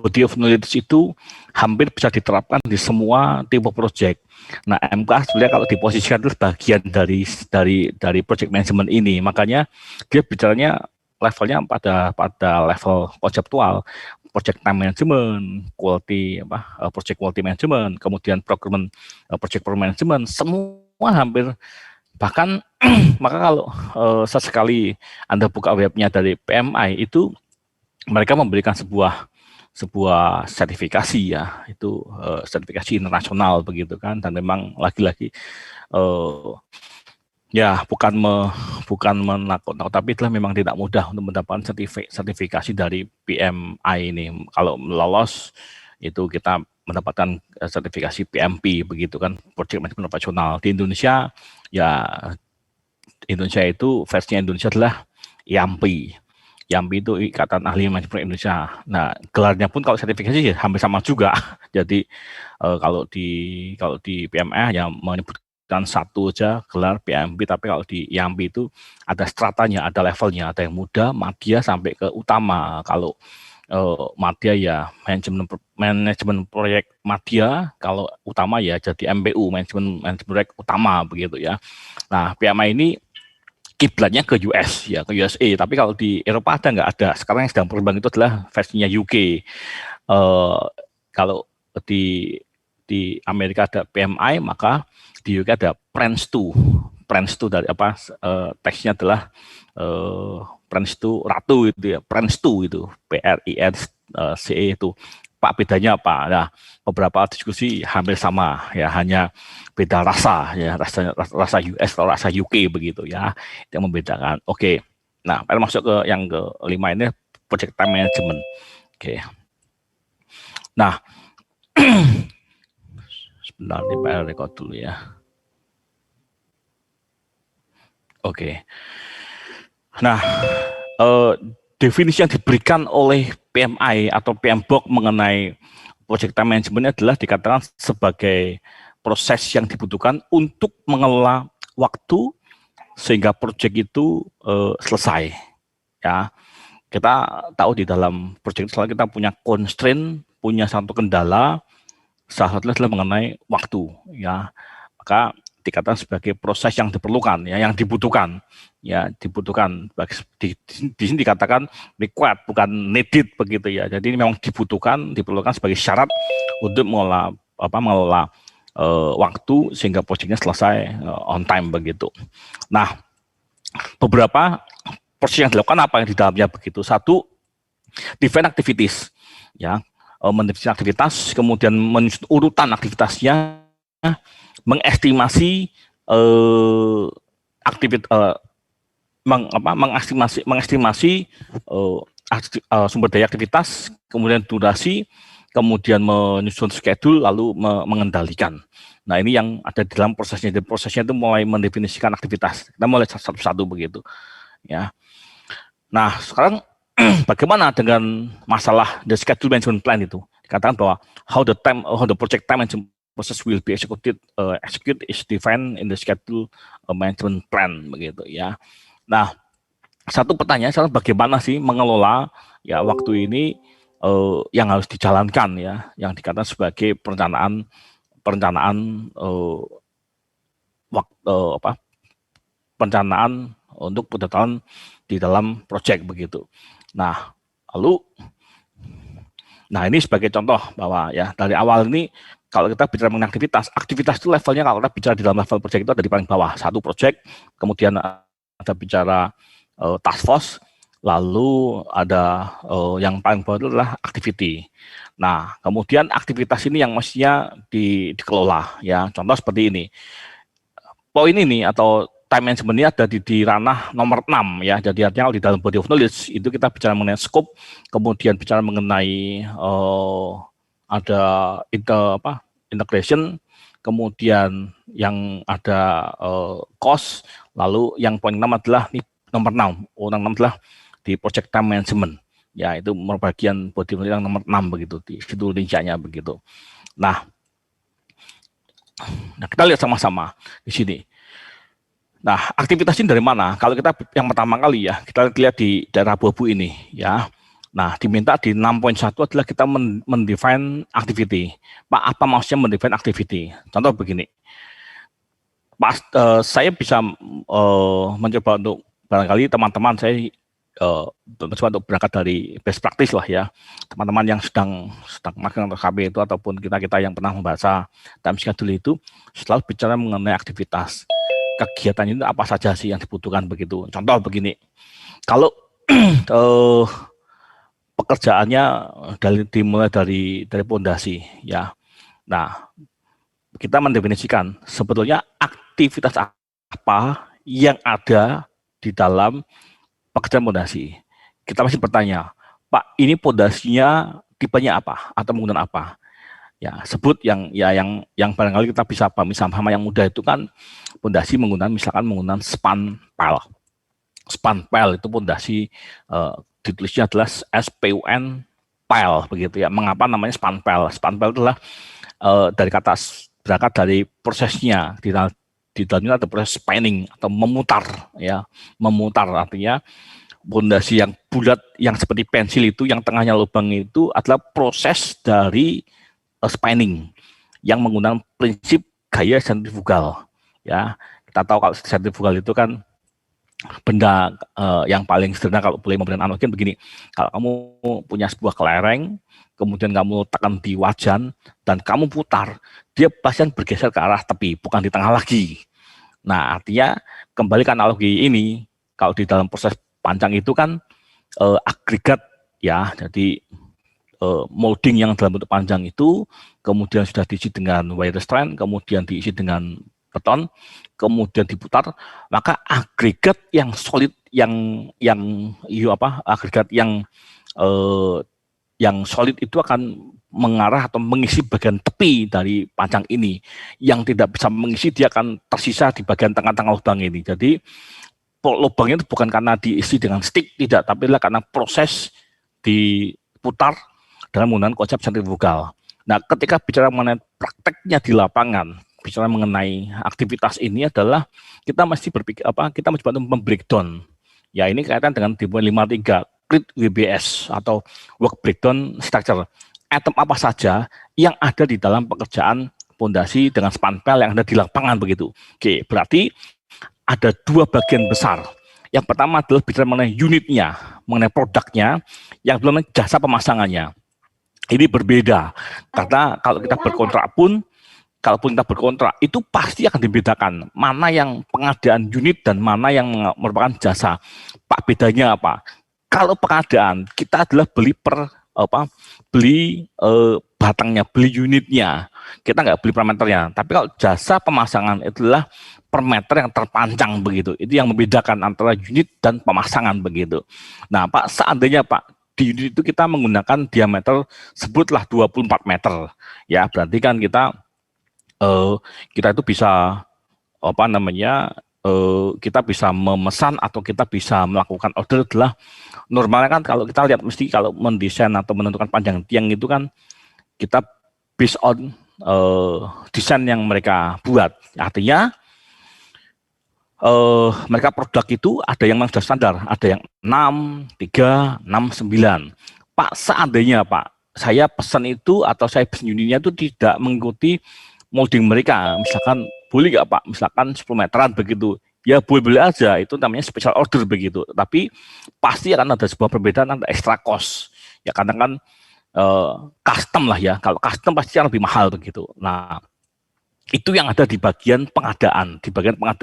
body of knowledge itu hampir bisa diterapkan di semua tipe project. Nah, MK sebenarnya kalau diposisikan itu bagian dari project management ini, makanya dia bicaranya levelnya pada level konseptual, project time management, project quality management, kemudian procurement, project management, semua hampir. Bahkan maka kalau sesekali Anda buka webnya dari PMI itu mereka memberikan sebuah sertifikasi ya, itu sertifikasi internasional begitu kan, dan memang lagi-lagi ya bukan menakut-nakut, tapi itulah memang tidak mudah untuk mendapatkan sertifikasi dari PMI ini. Kalau lolos itu kita mendapatkan sertifikasi PMP begitu kan, Project Management Profesional. Di Indonesia ya, Indonesia itu versinya Indonesia adalah IAMPI. IAMPI itu Ikatan Ahli Manajemen Indonesia. Nah, gelarnya pun kalau sertifikasi ya hampir sama juga. Jadi kalau di PMI ya menyebutkan satu aja gelar PMP, tapi kalau di IAMPI itu ada stratanya, ada levelnya, ada yang muda, madya sampai ke utama. Kalau madya ya manajemen proyek madya, kalau utama ya jadi MPU, manajemen proyek utama begitu ya. Nah, PMI ini kiblatnya ke US ya, ke USA, tapi kalau di Eropa nggak ada. Sekarang yang sedang berkembang itu adalah versinya UK. Kalau di Amerika ada PMI, maka di UK ada PRENS2. PRENS2 dari teksnya adalah PRENS2 Ratu itu ya, PRENS2 itu PRINCE itu. Pak, bedanya apa? Nah, beberapa diskusi hampir sama ya, hanya beda rasa ya, rasa US atau rasa UK begitu ya, yang membedakan. Oke. Nah, masuk ke yang kelima ini, project time management. Oke. Nah, sebentar nih Pak, record dulu ya. Oke. Nah, definisi yang diberikan oleh PMI atau PMBOK mengenai project time management adalah dikatakan sebagai proses yang dibutuhkan untuk mengelola waktu sehingga proyek itu selesai. Ya, kita tahu di dalam proyek selalu kita punya constraint, punya satu kendala, salah satunya adalah mengenai waktu. Ya, maka dikatakan sebagai proses yang diperlukan, ya, yang dibutuhkan, ya, dibutuhkan. Di sini dikatakan required, bukan needed begitu ya. Jadi ini memang diperlukan sebagai syarat untuk mengelola waktu sehingga proyeknya selesai on time begitu. Nah, beberapa proses yang dilakukan apa yang di dalamnya begitu. Satu, define activities, ya, mendefinisikan aktivitas, kemudian menyusun urutan aktivitasnya, mengestimasi mengestimasi sumber daya aktivitas, kemudian durasi, kemudian menyusun schedule, lalu mengendalikan. Nah, ini yang ada di dalam prosesnya. Jadi prosesnya itu mulai mendefinisikan aktivitas. Kita mulai satu-satu begitu, ya. Nah, sekarang bagaimana dengan masalah the schedule management plan itu? Dikatakan bahwa how the project time management process will be executed is defined in the schedule management plan begitu ya. Nah, satu pertanyaan sekarang, bagaimana sih mengelola ya waktu ini yang harus dijalankan ya, yang dikatakan sebagai perencanaan perencanaan untuk pendetalan di dalam proyek begitu. Nah, ini sebagai contoh bahwa ya dari awal ini kalau kita bicara mengenai aktivitas itu levelnya, kalau kita bicara di dalam level proyek itu ada di paling bawah, satu proyek, kemudian ada bicara task force, lalu ada yang paling bawah itu adalah activity. Nah, kemudian aktivitas ini yang mestinya dikelola ya. Contoh seperti ini. Poin ini atau time management ini ada di ranah nomor 6 ya. Jadi artinya di dalam body of knowledge itu kita bicara mengenai scope, kemudian bicara mengenai ada integration, kemudian yang ada cost, lalu yang poin 6 adalah nomor 6. Orang 6 adalah di project time management. Ya, itu merupakan bagian body of knowledge yang nomor 6 begitu, di situ rinciannya begitu. Nah, kita lihat sama-sama di sini. Nah, aktivitas ini dari mana? Kalau kita yang pertama kali ya, kita lihat di daerah abu-abu ini ya. Nah, diminta di 6.1 adalah kita mendefine activity. Pak, apa maksudnya mendefine activity? Contoh begini, saya bisa mencoba untuk barangkali teman-teman saya mencoba untuk berangkat dari best practice lah ya, teman-teman yang sedang magang atau KB itu ataupun kita yang pernah membaca time schedule itu selalu bicara mengenai aktivitas kegiatan itu apa saja sih yang dibutuhkan begitu. Contoh begini, kalau pekerjaannya dimulai dari pondasi ya. Nah, kita mendefinisikan sebetulnya aktivitas apa yang ada di dalam pekerjaan pondasi. Kita masih bertanya, Pak, ini pondasinya tipenya apa atau menggunakan apa? Ya, sebut yang barangkali kita bisa pahami sama yang mudah itu kan pondasi misalkan menggunakan span pile. Span pile itu pondasi ditulisnya adalah SPUN pile begitu ya. Mengapa namanya span pile? Span pile adalah dari kata berangkat dari prosesnya di dalamnya ada proses spanning atau memutar ya, memutar artinya pondasi yang bulat yang seperti pensil itu yang tengahnya lubang itu adalah proses dari spanning yang menggunakan prinsip gaya sentrifugal ya. Kita tahu kalau sentrifugal itu kan benda yang paling sederhana kalau boleh memberikan analogi begini, kalau kamu punya sebuah kelereng kemudian kamu tekan di wajan dan kamu putar, dia pasti bergeser ke arah tepi, bukan di tengah lagi. Nah, artinya kembali ke analogi ini, kalau di dalam proses pancang itu kan agregat ya, jadi molding yang dalam bentuk panjang itu kemudian sudah diisi dengan wire strand, kemudian diisi dengan beton, kemudian diputar, maka agregat yang solid agregat yang solid itu akan mengarah atau mengisi bagian tepi dari pancang ini. Yang tidak bisa mengisi dia akan tersisa di bagian tengah-tengah lubang ini. Jadi lubangnya itu bukan karena diisi dengan stick, tidak, tapi adalah karena proses diputar dengan menggunakan konsep sentrifugal. Nah, ketika bicara mengenai prakteknya di lapangan, bicara mengenai aktivitas ini adalah kita mesti berpikir kita mencoba untuk membreakdown. Ya, ini kaitan dengan di poin 53 Grid WBS atau Work Breakdown Structure. Item apa saja yang ada di dalam pekerjaan pondasi dengan span pile yang ada di lapangan begitu. Oke, berarti ada dua bagian besar. Yang pertama adalah bicara mengenai unitnya, mengenai produknya, yang kedua jasa pemasangannya. Ini berbeda, karena kalau kita berkontrak pun, kalaupun kita berkontrak, itu pasti akan dibedakan. Mana yang pengadaan unit dan mana yang merupakan jasa. Pak, bedanya apa? Kalau pengadaan, kita adalah beli batangnya, beli unitnya. Kita nggak beli per meternya. Tapi kalau jasa pemasangan itulah per meter yang terpanjang begitu. Itu yang membedakan antara unit dan pemasangan begitu. Nah, Pak, seandainya Pak, di unit itu kita menggunakan diameter sebutlah 24 meter. Ya, berarti kan kita itu bisa kita bisa memesan atau kita bisa melakukan order adalah normalnya kan kalau kita lihat mesti kalau mendesain atau menentukan panjang tiang itu kan kita based on desain yang mereka buat. Artinya mereka produk itu ada yang sudah standar, ada yang 6, 3, 6, 9. Pak, seandainya Pak, saya pesan itu atau saya pesan unitnya itu tidak mengikuti molding mereka, misalkan boleh nggak Pak, misalkan 10 meteran begitu, ya boleh-boleh aja, itu namanya special order begitu, tapi pasti akan ada sebuah perbedaan, ada extra cost, ya karena kan custom lah ya, kalau custom pasti lebih mahal begitu. Nah, itu yang ada di bagian pengadaan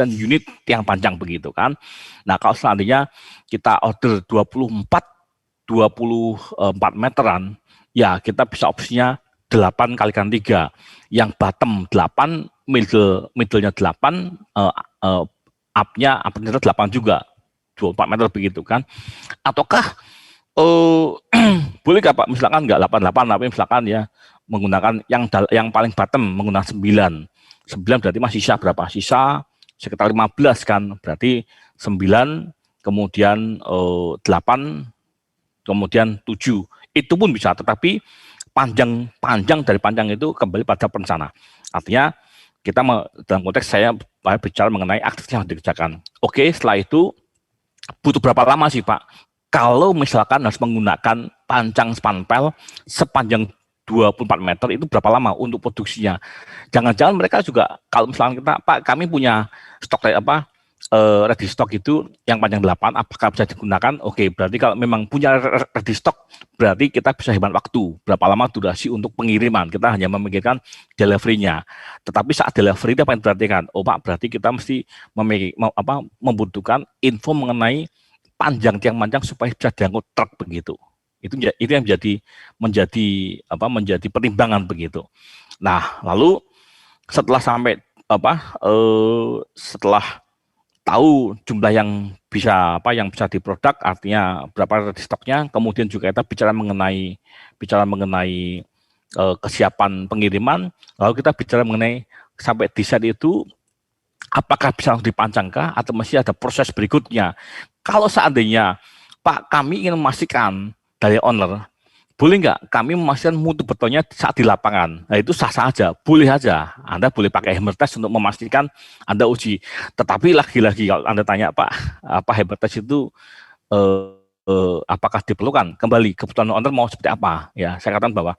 unit yang panjang begitu kan. Nah, kalau seandainya kita order 24 meteran, ya kita bisa opsinya 8 kalikan 3, yang bottom 8, middle-nya 8, up-nya 8 juga, 24 meter begitu kan. Ataukah boleh nggak Pak, misalkan nggak 88, tapi misalkan ya menggunakan yang paling bottom menggunakan 9 berarti masih sisa berapa? Sisa sekitar 15 kan, berarti 9, kemudian 8, kemudian 7, itu pun bisa, tetapi panjang dari panjang itu kembali pada perencana. Artinya kita dalam konteks saya bicara mengenai aktivitas yang dikerjakan. Oke, setelah itu butuh berapa lama sih Pak kalau misalkan harus menggunakan pancang spanpel sepanjang 24 meter itu berapa lama untuk produksinya? Jangan-jangan mereka juga kalau misalnya kita Pak kami punya stok ready stock itu yang panjang 8 apakah bisa digunakan? Oke, berarti kalau memang punya ready stock berarti kita bisa hemat waktu. Berapa lama durasi untuk pengiriman? Kita hanya memikirkan delivery-nya. Tetapi saat delivery itu apa yang diperhatikan? Oh Pak, berarti kita mesti membutuhkan info mengenai panjang tiang panjang supaya bisa diangkut truk begitu. Itu yang menjadi pertimbangan begitu. Nah, lalu setelah setelah tahu jumlah yang bisa diproduk, artinya berapa stoknya, kemudian juga kita bicara mengenai kesiapan pengiriman, lalu kita bicara mengenai sampai desain itu apakah bisa langsung dipancangkah atau masih ada proses berikutnya. Kalau seandainya Pak kami ingin memastikan dari owner, boleh nggak kami memastikan mutu betonnya saat di lapangan? Nah itu sah-sah aja, boleh aja. Anda boleh pakai hammer test untuk memastikan Anda uji. Tetapi lagi-lagi kalau Anda tanya Pak, apa hammer test itu apakah diperlukan? Kembali kebutuhan owner mau seperti apa? Ya saya katakan bahwa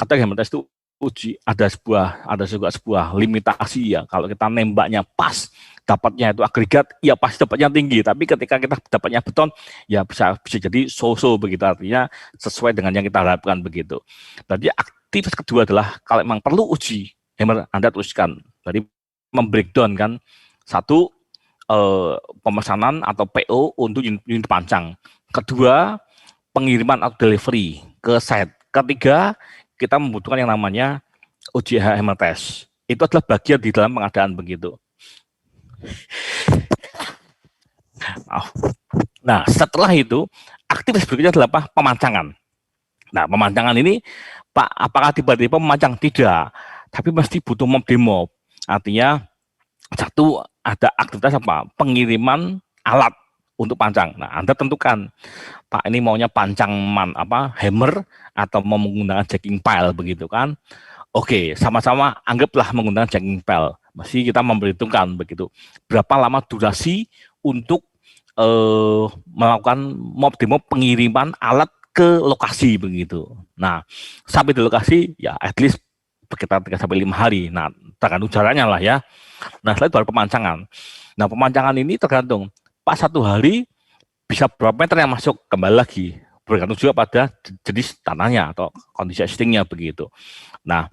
kata hammer test itu uji ada sebuah limitasi ya. Kalau kita nembaknya pas, dapatnya itu agregat, ya pasti dapatnya tinggi. Tapi ketika kita dapatnya beton, ya bisa jadi so-so begitu. Artinya sesuai dengan yang kita harapkan begitu. Jadi aktivitas kedua adalah kalau memang perlu uji, hammer Anda tuliskan. Jadi membreakdown kan satu pemesanan atau PO untuk unit pancang. Kedua pengiriman atau delivery ke site. Ketiga kita membutuhkan yang namanya UJH hammer test. Itu adalah bagian di dalam pengadaan begitu. Nah, setelah itu aktivitas berikutnya adalah apa? Pemancangan. Nah, pemancangan ini Pak, apakah tiba-tiba memancang? Tidak, tapi mesti butuh mob demo. Artinya satu ada aktivitas apa? Pengiriman alat untuk pancang. Nah, Anda tentukan, Pak ini maunya pancang hammer atau mau menggunakan jacking pile begitu kan? Oke, sama-sama anggaplah menggunakan jacking pile. Mesti kita memperhitungkan begitu. Berapa lama durasi untuk melakukan mob demo pengiriman alat ke lokasi begitu. Nah, sampai di lokasi ya at least sekitar 3 sampai 5 hari. Nah, tergantung jaraknya lah ya. Nah, setelah itu baru pemancangan. Nah, pemancangan ini tergantung Pak 1 hari bisa berapa meter yang masuk, kembali lagi bergantung juga pada jenis tanahnya atau kondisi existingnya begitu. Nah,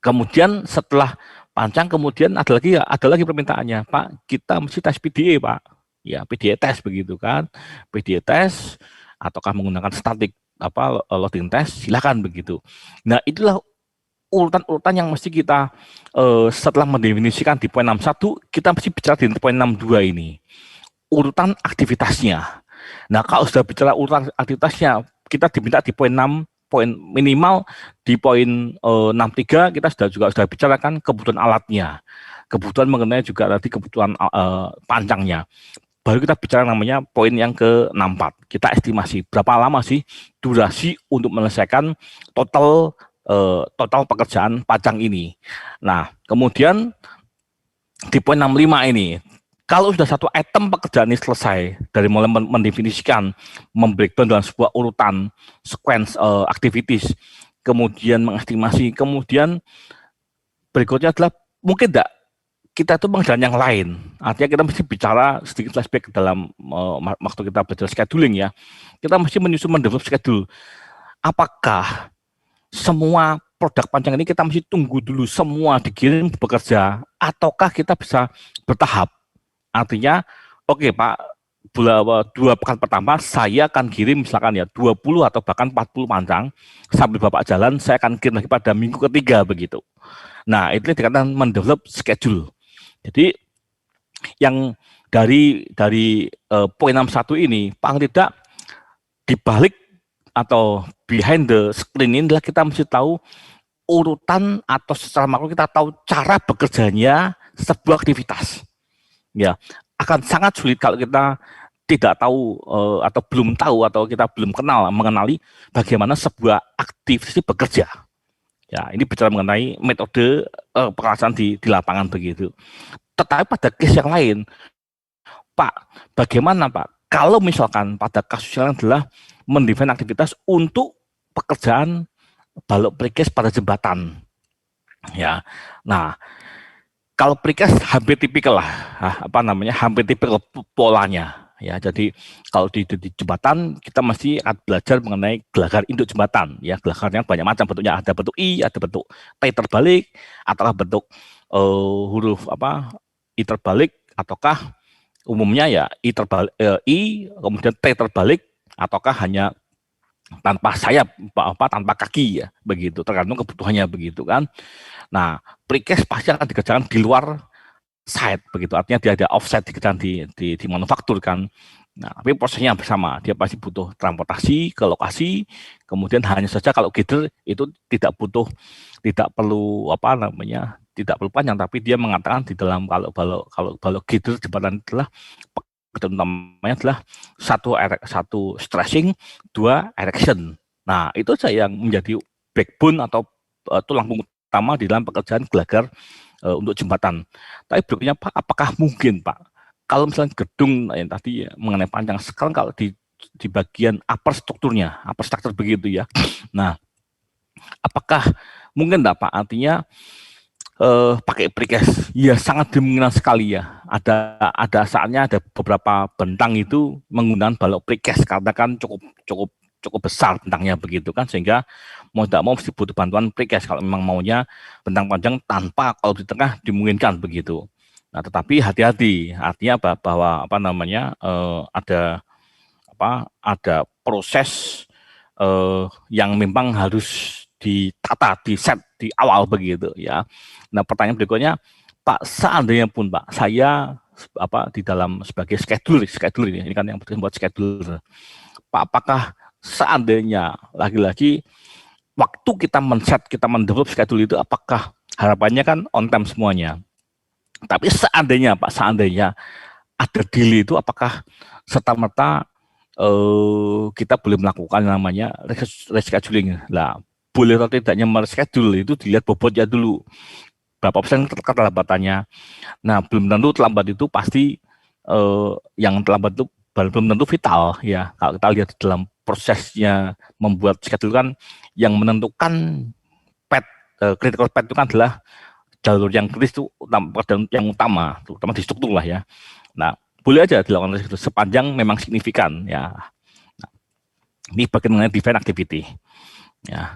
kemudian setelah pancang kemudian ada lagi permintaannya, Pak kita mesti tes PDA Pak, ya PDA tes begitu kan, PDA tes ataukah menggunakan static loading test silakan begitu. Nah itulah urutan-urutan yang mesti kita setelah mendefinisikan di poin 61 kita mesti bicara di poin 62 ini urutan aktivitasnya. Nah kalau sudah bicara urutan aktivitasnya kita diminta di poin 6 poin minimal di poin 63 kita sudah bicarakan kebutuhan alatnya, kebutuhan mengenai juga tadi kebutuhan pancangnya. Baru kita bicara namanya poin yang ke-64. Kita estimasi berapa lama sih durasi untuk menyelesaikan total pekerjaan pancang ini. Nah, kemudian di poin 65 ini, kalau sudah satu item pekerjaan ini selesai, dari mulai mendefinisikan, membreakdown dalam sebuah urutan, sequence activities, kemudian mengestimasi, kemudian berikutnya adalah mungkin tidak kita itu mengerjakan yang lain. Artinya kita mesti bicara sedikit flashback dalam waktu kita belajar scheduling ya. Kita mesti mendevelop schedule. Apakah semua produk pancang ini kita mesti tunggu dulu semua dikirim bekerja, ataukah kita bisa bertahap? Artinya, oke Pak, 2 pekan pertama saya akan kirim misalkan ya 20 atau bahkan 40 pancang, sambil Bapak jalan saya akan kirim lagi pada minggu ketiga begitu. Nah, itu dikatakan mendevelop schedule. Jadi yang dari poin 61 ini paling tidak dibalik atau behind the screen ini adalah kita mesti tahu urutan atau secara makro kita tahu cara bekerjanya sebuah aktivitas. Ya, akan sangat sulit kalau kita tidak tahu atau belum tahu atau kita belum mengenali bagaimana sebuah aktivitas bekerja. Ya, ini bicara mengenai metode pelaksanaan di lapangan begitu. Tetapi pada case yang lain, Pak, bagaimana Pak kalau misalkan pada kasus yang adalah mendefine aktivitas untuk pekerjaan balok precast pada jembatan, ya. Nah, kalau precast hampir tipikal lah, hampir tipikal polanya, ya. Jadi kalau di jembatan kita mesti akan belajar mengenai gelagar induk jembatan, ya. Gelagarnya banyak macam bentuknya, ada bentuk I, ada bentuk T terbalik, ataukah bentuk huruf I terbalik, ataukah umumnya ya I terbalik, I kemudian T terbalik, ataukah hanya tanpa sayap, tanpa kaki, ya, begitu, tergantung kebutuhannya, begitu kan. Nah, precast pasti akan dikerjakan di luar site, begitu, artinya dia ada offset dikerjakan di manufaktur kan. Nah, tapi prosesnya bersama, dia pasti butuh transportasi ke lokasi, kemudian hanya saja kalau girder itu tidak perlu tidak perlu panjang, tapi dia mengatakan di dalam kalau balok girder jembatan adalah utamanya adalah satu stressing, dua erection. Nah, itu saja yang menjadi backbone atau tulang punggung utama di dalam pekerjaan gelagar untuk jembatan. Tapi berikutnya Pak, apakah mungkin Pak, kalau misalnya gedung yang tadi ya, mengenai panjang, sekarang kalau di bagian upper strukturnya, upper structure begitu ya. Nah, apakah mungkin enggak Pak, artinya pakai precast? Ya sangat dimungkinkan sekali ya. Ada saatnya ada beberapa bentang itu menggunakan balok precast karena kan cukup besar bentangnya, begitu kan, sehingga mau tidak mau mesti butuh bantuan precast kalau memang maunya bentang panjang tanpa kalau di tengah dimungkinkan, begitu. Nah, tetapi hati-hati, artinya bahwa ada proses yang memang harus ditata, di set di awal, begitu ya. Nah, pertanyaan berikutnya, Pak, seandainya pun Pak, saya di dalam sebagai scheduler ini kan yang buat scheduler, Pak, apakah seandainya lagi-lagi waktu kita mendevelop schedule itu, apakah harapannya kan on time semuanya, tapi seandainya Pak, ada delay itu, apakah serta-merta kita boleh melakukan namanya rescheduling? Lah, boleh atau tidaknya mereschedule itu dilihat bobotnya dulu, berapa persen keterlambatannya. Nah, belum tentu terlambat itu pasti yang terlambat itu belum tentu vital ya. Kalau kita lihat dalam prosesnya membuat schedule kan, yang menentukan critical path itu kan adalah jalur yang kritis itu yang utama, terutama di struktur lah ya. Nah, boleh aja dilakukan sepanjang memang signifikan ya. Nah, ini bagian mengenai define activity ya.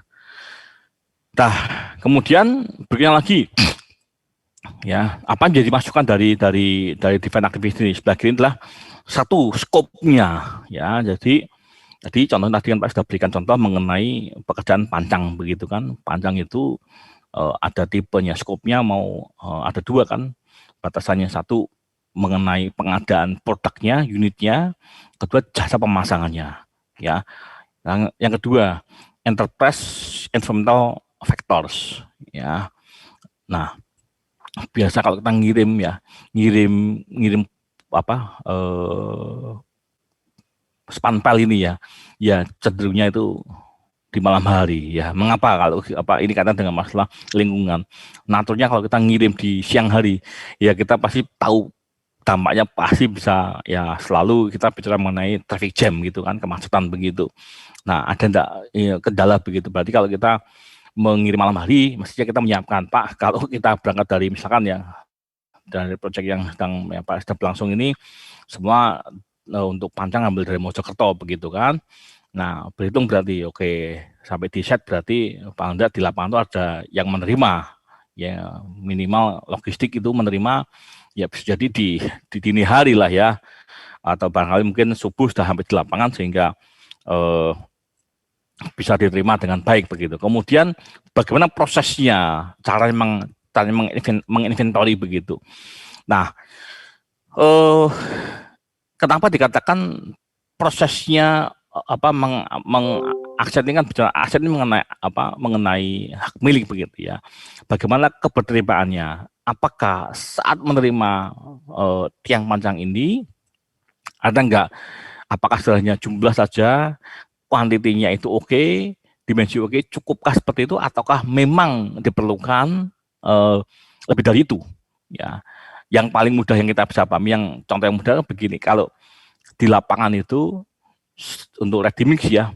Nah, kemudian berikutnya lagi ya, apa yang jadi masukan dari define activity ini? Sebelah kiri adalah satu skopnya ya. Jadi contoh tadi kan Pak sudah berikan contoh mengenai pekerjaan panjang, begitu kan. Panjang itu ada tipenya, skopnya mau ada dua kan, batasannya. Satu mengenai pengadaan produknya, unitnya, kedua jasa pemasangannya ya. Yang kedua enterprise environmental factors ya. Nah, biasa kalau kita ngirim spanpel ini ya cenderungnya itu di malam hari ya. Mengapa? Kalau ini kaitan dengan masalah lingkungan. Naturnya kalau kita ngirim di siang hari ya, kita pasti tahu dampaknya pasti bisa ya, selalu kita bicara mengenai traffic jam gitu kan, kemacetan begitu. Nah, ada enggak ya, kendala begitu? Berarti kalau kita mengirim malam hari, mestinya kita menyiapkan, Pak, kalau kita berangkat dari misalkan ya, dari proyek yang sedang berlangsung ini, semua untuk panjang ambil dari Mojokerto, begitu kan. Nah, berhitung berarti oke, sampai di set berarti paling tidak di lapangan itu ada yang menerima, ya minimal logistik itu menerima, ya bisa jadi di dini hari lah ya, atau barangkali mungkin subuh sudah sampai di lapangan sehingga bisa diterima dengan baik, begitu. Kemudian bagaimana prosesnya, cara menginventory, begitu. Nah, kenapa dikatakan prosesnya aset ini kan bicara aset ini mengenai hak milik, begitu ya. Bagaimana keberterimaannya? Apakah saat menerima tiang panjang ini ada enggak? Apakah sebenarnya jumlah saja, kuantitinya itu oke, dimensi oke, cukupkah seperti itu, ataukah memang diperlukan lebih dari itu? Ya, yang paling mudah yang kita bisa pahami, yang contoh yang mudah begini, kalau di lapangan itu untuk ready mix ya,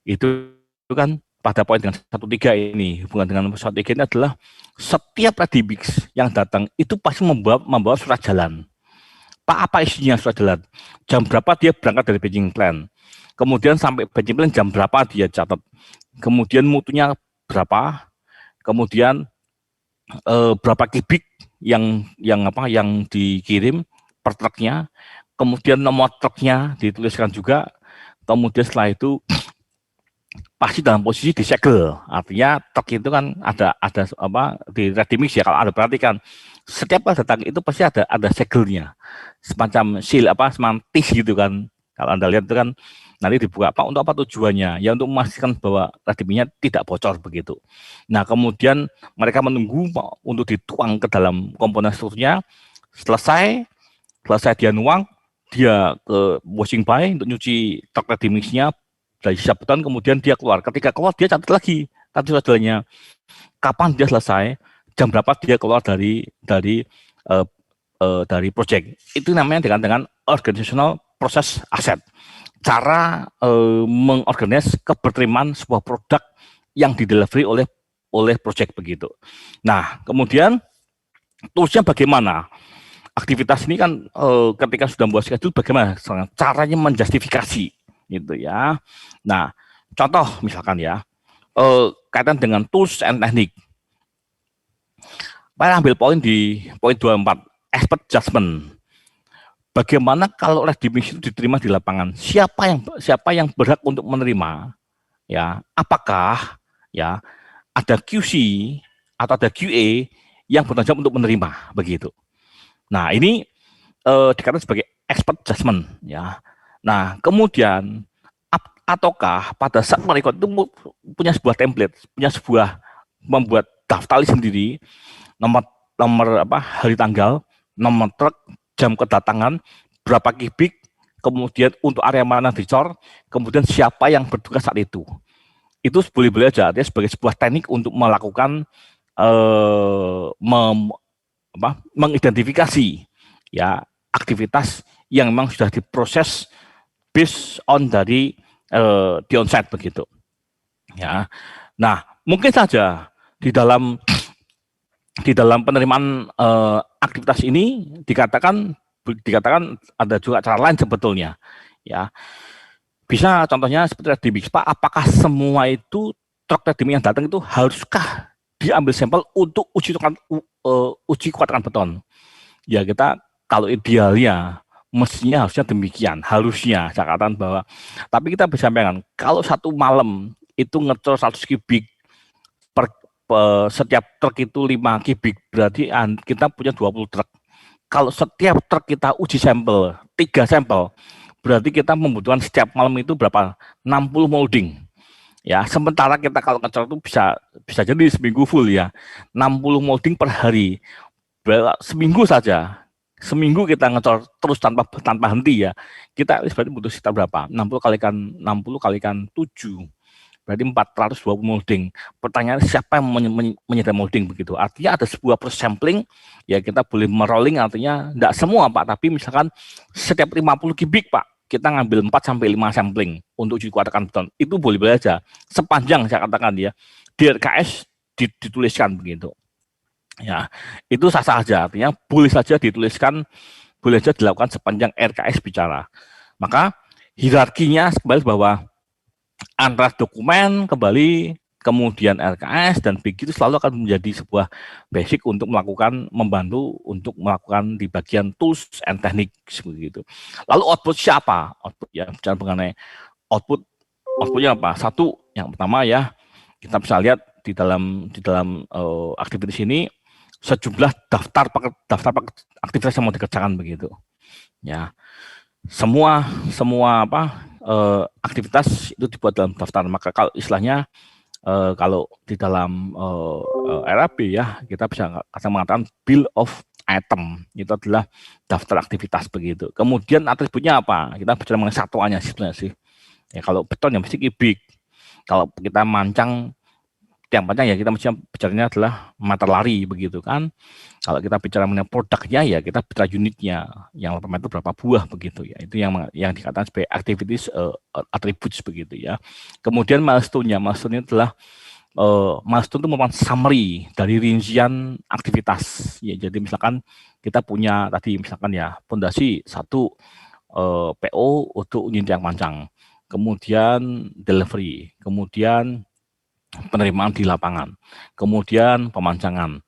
itu kan pada poin dengan 1.3 ini, hubungan dengan 1.3 ini adalah setiap ready mix yang datang itu pasti membawa surat jalan. Pak, apa isinya surat jalan? Jam berapa dia berangkat dari batching plan? Kemudian sampai batching plan jam berapa dia catat? Kemudian mutunya berapa? Kemudian berapa kubik yang dikirim per truknya? Kemudian nomor truknya dituliskan juga. Kemudian setelah itu pasti dalam posisi disegel, artinya truk itu kan ada apa di ready mix ya, kalau ada perhatikan setiap kali datang itu pasti ada segelnya, semacam seal semacam tis gitu kan, kalau Anda lihat itu kan nanti dibuka untuk apa tujuannya, ya untuk memastikan bahwa ready mix-nya tidak bocor begitu. Nah kemudian mereka menunggu untuk dituang ke dalam komponen strukturnya, selesai dia nuang, dia ke washing bay untuk nyuci truk ready mix-nya dari sisa beton, kemudian dia keluar. Ketika keluar dia catat lagi tadi suratnya, kapan dia selesai, jam berapa dia keluar dari project. Itu namanya dengan organizational proses aset. Cara mengorganize keberterimaan sebuah produk yang didelivery oleh project begitu. Nah, kemudian toolsnya bagaimana? Aktivitas ini kan ketika sudah membuat schedule bagaimana caranya menjustifikasi gitu ya. Nah, contoh misalkan ya, kaitan dengan tools and teknik. Saya ambil poin di poin 24, expert judgment. Bagaimana kalau ready mix itu diterima di lapangan? Siapa yang berhak untuk menerima? Ya, apakah ya ada QC atau ada QA yang bertanggung jawab untuk menerima begitu. Nah, ini dikatakan sebagai expert judgment ya. Nah, kemudian ataukah pada saat mereka itu punya sebuah template, membuat daftar sendiri, nomor hari tanggal, nomor truk, jam kedatangan, berapa kubik, kemudian untuk area mana dicor, kemudian siapa yang bertugas saat itu. Itu boleh-boleh aja, artinya sebagai sebuah teknik untuk melakukan mengidentifikasi ya aktivitas yang memang sudah diproses based on dari di onsite begitu ya. Nah mungkin saja di dalam penerimaan aktivitas ini dikatakan ada juga cara lain sebetulnya ya. Bisa contohnya seperti ready mix, Pak, apakah semua itu truk ready mix yang datang itu haruskah diambil sampel untuk uji kekuatan beton? Ya kita kalau idealnya mestinya harusnya demikian, harusnya saya katakan bahwa, tapi kita bisa bayangkan kalau satu malam itu ngecor 100 kubik setiap truk itu 5 kubik, berarti kita punya 20 truk. Kalau setiap truk kita uji sampel 3 sampel, berarti kita membutuhkan setiap malam itu berapa? 60 molding. Ya, sementara kita kalau ngecor itu bisa jadi seminggu full ya. 60 molding per hari. Seminggu saja. Seminggu kita ngecor terus tanpa henti ya. Kita berarti butuh sekitar berapa? 60 kalikan 7. Berarti 420 molding. Pertanyaan siapa yang menyediakan molding begitu? Artinya ada sebuah proses sampling, ya kita boleh merolling, artinya tidak semua Pak, tapi misalkan setiap 50 kubik Pak, kita ngambil 4-5 sampling untuk uji kekuatan beton. Itu boleh-boleh aja. Sepanjang saya katakan ya, di RKS dituliskan begitu. Ya, itu sah-sah saja, artinya boleh saja dituliskan, boleh saja dilakukan sepanjang RKS bicara. Maka hierarkinya kembali bahwa antara dokumen kembali, kemudian RKS dan BIG itu selalu akan menjadi sebuah basic untuk membantu untuk melakukan di bagian tools and techniques begitu. Lalu output siapa? Output ya, bicara mengenai outputnya apa? Satu, yang pertama ya, kita bisa lihat di dalam aktivitas ini sejumlah daftar aktivitas yang mau dikerjakan begitu. Ya. Semua aktivitas itu dibuat dalam daftar. Maka kalau istilahnya kalau di dalam RAP ya, kita bisa mengatakan bill of item, itu adalah daftar aktivitas begitu. Kemudian atributnya apa? Kita bicara mengenai satuannya sebenarnya sih. Ya, kalau beton ya mesti kubik. Kalau kita mancang yang panjang ya kita mesti bicaranya adalah meter lari begitu kan. Kalau kita bicara mengenai produknya ya kita bicara unitnya, yang 8 meter berapa buah begitu ya. Itu yang dikatakan sebagai activities attributes begitu ya. Kemudian milestone-nya, milestone-nya adalah milestone itu merupakan summary dari rincian aktivitas. Ya, jadi misalkan kita punya tadi misalkan ya pondasi 1 PO untuk unit yang panjang, kemudian delivery, kemudian penerimaan di lapangan, kemudian pemancangan,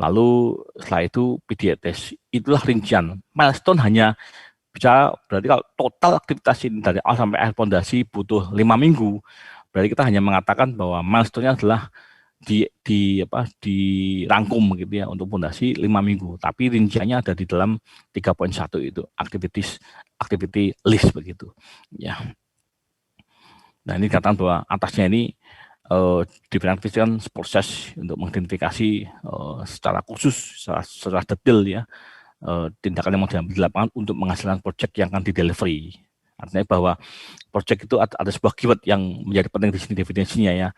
lalu setelah itu PDA test. Itulah rincian. Milestone hanya bicara berarti kalau total aktivitas ini dari awal sampai akhir pondasi butuh 5 minggu, berarti kita hanya mengatakan bahwa milestone-nya adalah dirangkum gitu ya untuk pondasi 5 minggu, tapi rinciannya ada di dalam 3.1 itu activity list begitu ya. Nah ini dikatakan bahwa atasnya ini diidentifikasikan proses untuk mengidentifikasi secara khusus, secara detail ya tindakan yang mau diambil di lapangan untuk menghasilkan proyek yang akan di-delivery. Artinya bahwa proyek itu ada sebuah keyword yang menjadi penting di sini definisinya ya.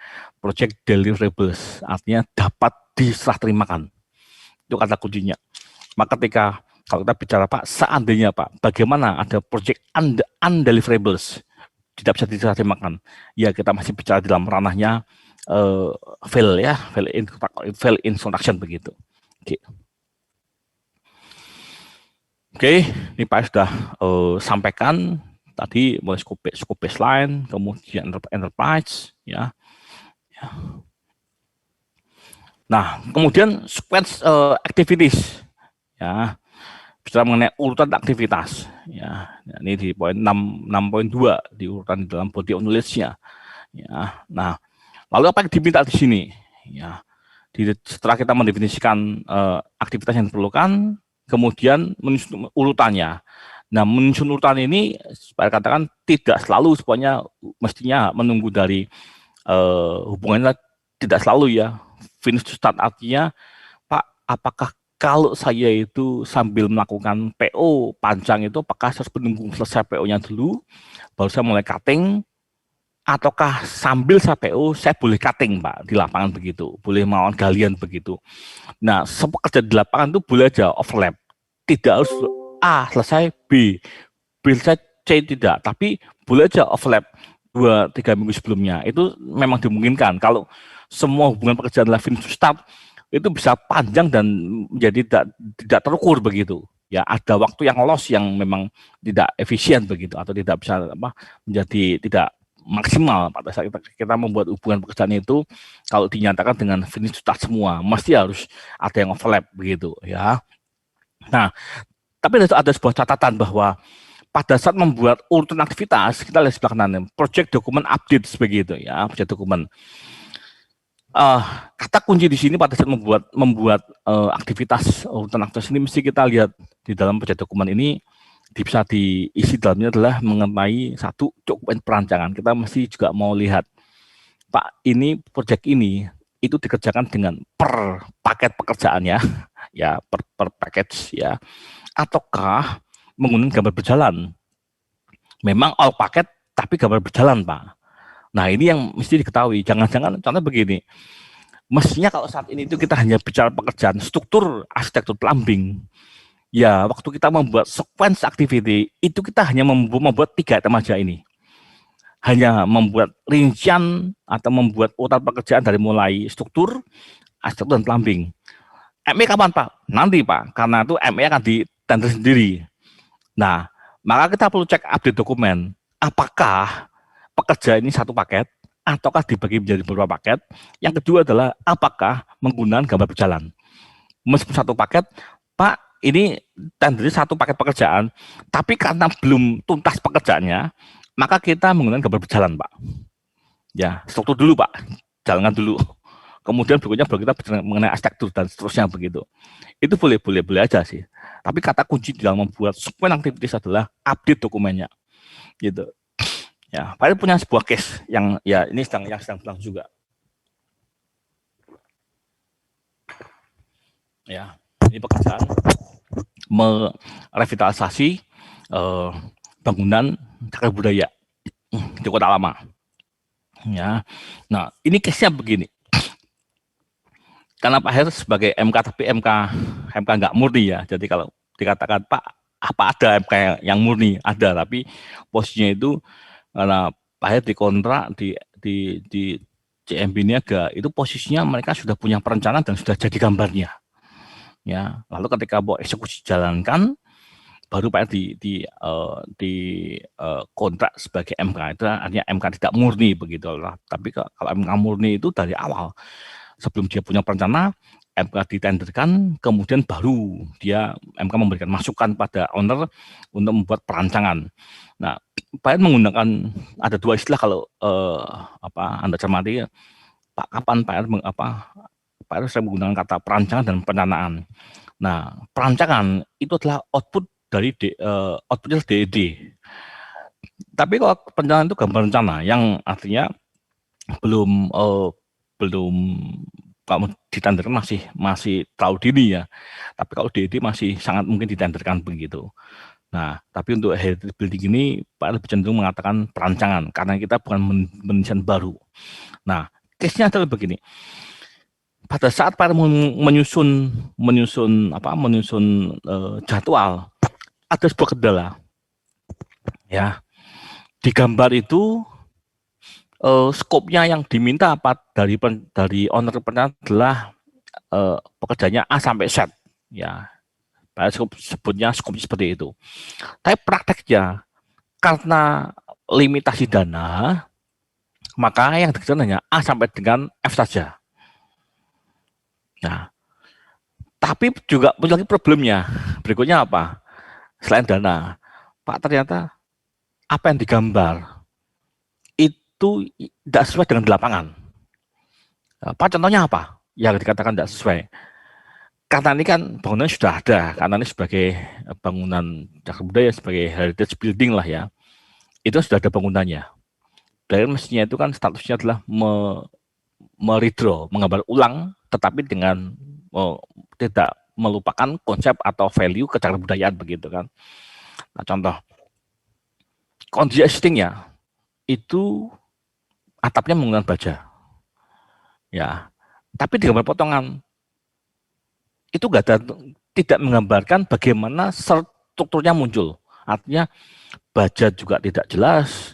Project deliverables, artinya dapat diserah terimakan. Itu kata kuncinya. Maka ketika kalau kita bicara Pak, seandainya Pak, bagaimana ada project undeliverables tidak bisa diserah terimakan, ya kita masih bicara dalam ranahnya fail ya, fail in construction begitu. Oke, ini Pak sudah sampaikan tadi mulai scope baseline, kemudian enterprise ya. Nah, kemudian sequence activities ya. Bicara mengenai urutan aktivitas ya. Ini di poin 6.2 di urutan dalam body of knowledge-nya ya. Nah, lalu apa yang diminta di sini ya. Setelah kita mendefinisikan aktivitas yang diperlukan, kemudian menyusun urutannya. Nah, menyusun urutan ini, saya katakan tidak selalu semuanya mestinya menunggu dari hubungannya, tidak selalu ya. Finish to start artinya, Pak, apakah kalau saya itu sambil melakukan PO panjang itu, apakah saya harus menunggu selesai PO-nya dulu, baru saya mulai cutting, ataukah sambil saya PO, saya boleh cutting Pak, di lapangan begitu, boleh melawan galian begitu. Nah, pekerja di lapangan itu boleh aja overlap, tidak harus A selesai B selesai C tidak, tapi boleh aja overlap 2-3 minggu sebelumnya. Itu memang dimungkinkan. Kalau semua hubungan pekerjaan adalah finish to start, itu bisa panjang dan menjadi tidak terukur begitu. Ya, ada waktu yang loss yang memang tidak efisien begitu atau tidak bisa menjadi tidak maksimal pada saat kita membuat hubungan pekerjaan itu. Kalau dinyatakan dengan finish to start semua, mesti harus ada yang overlap begitu ya. Nah, tapi ada sebuah catatan bahwa pada saat membuat urutan aktivitas, kita lihat sebelah kanan, project document update begitu ya, project document. Kata kunci di sini pada saat membuat aktivitas urutan aktivitas ini mesti kita lihat di dalam project dokumen ini bisa diisi dalamnya adalah mengenai satu dokumen perancangan. Kita mesti juga mau lihat, Pak, ini project ini itu dikerjakan dengan per paket pekerjaannya, ya per package ya, ataukah menggunakan gambar berjalan. Memang all paket tapi gambar berjalan Pak. Nah ini yang mesti diketahui, jangan-jangan contohnya begini, mestinya kalau saat ini itu kita hanya bicara pekerjaan struktur arsitektur plumbing, ya waktu kita membuat sequence activity itu kita hanya membuat 3 item aja ini, hanya membuat rincian atau membuat urutan pekerjaan dari mulai struktur, arsitektur dan plumbing. ME kapan Pak? Nanti Pak, karena itu ME akan ditender sendiri. Nah, maka kita perlu cek update dokumen, apakah pekerja ini satu paket ataukah dibagi menjadi beberapa paket. Yang kedua adalah apakah menggunakan gambar berjalan. Meskipun satu paket, Pak, ini tendernya satu paket pekerjaan, tapi karena belum tuntas pekerjaannya, maka kita menggunakan gambar berjalan, Pak. Ya, struktur dulu, Pak. Jalankan dulu. Kemudian berikutnya baru kita bicara mengenai arsitektur dan seterusnya begitu. Itu boleh aja sih. Tapi kata kunci dalam membuat sequence activities adalah update dokumennya. Gitu. Ya, Pak punya sebuah case yang ya ini sedang berlangsung juga. Ya, ini pekerjaan merevitalisasi bangunan cagar budaya di Kota Lama. Ya, nah ini case-nya begini. karena Pak Heru sebagai MK, tapi MK nggak murni ya. Jadi kalau dikatakan Pak, apa ada MK yang murni? Ada, tapi posisinya itu karena Pak Heru dikontrak di CMB Niaga, itu posisinya mereka sudah punya perencanaan dan sudah jadi gambarnya. Ya, lalu ketika mau eksekusi jalankan, baru Pak Heru di kontrak sebagai MK. Itu artinya MK tidak murni begitu lah. Tapi kalau MK murni itu dari awal, sebelum dia punya perencana, MK ditenderkan, kemudian baru dia MK memberikan masukan pada owner untuk membuat perancangan. Nah, Pak Heru menggunakan ada dua istilah kalau Anda cermati, Pak kapan Pak Heru saya menggunakan kata perancangan dan perencanaan. Nah, perancangan itu adalah output dari outputnya DED. Tapi kalau perencanaan itu gambar rencana, yang artinya belum kalau ditenderkan masih terlalu dini ya. Tapi kalau DED masih sangat mungkin ditenderkan begitu. Nah, tapi untuk heritage building ini Pak lebih cenderung mengatakan perancangan karena kita bukan mendesain baru. Nah, case-nya adalah begini. Pada saat Pak menyusun jadwal, ada sebuah kendala. Ya, di gambar itu skopnya yang diminta apa dari owner perencanaan adalah pekerjaannya A sampai Z. Ya, sebutnya skopnya seperti itu. Tapi prakteknya karena limitasi dana, maka yang dikerjakan hanya A sampai dengan F saja. Nah, tapi juga punya lagi problemnya. Berikutnya apa? Selain dana, Pak, ternyata apa yang digambar itu tidak sesuai dengan di lapangan. Pak, contohnya apa? Yang dikatakan tidak sesuai. Karena ini kan bangunan sudah ada, karena ini sebagai bangunan cagar budaya, sebagai heritage building lah ya. Itu sudah ada bangunannya. Dan mestinya itu kan statusnya adalah meredraw, menggambar ulang, tetapi dengan tidak melupakan konsep atau value kecagar budayaan begitu kan. Nah, contoh kondisi existingnya itu atapnya menggunakan baja, ya. Tapi di gambar potongan itu tidak menggambarkan bagaimana strukturnya muncul. Artinya baja juga tidak jelas,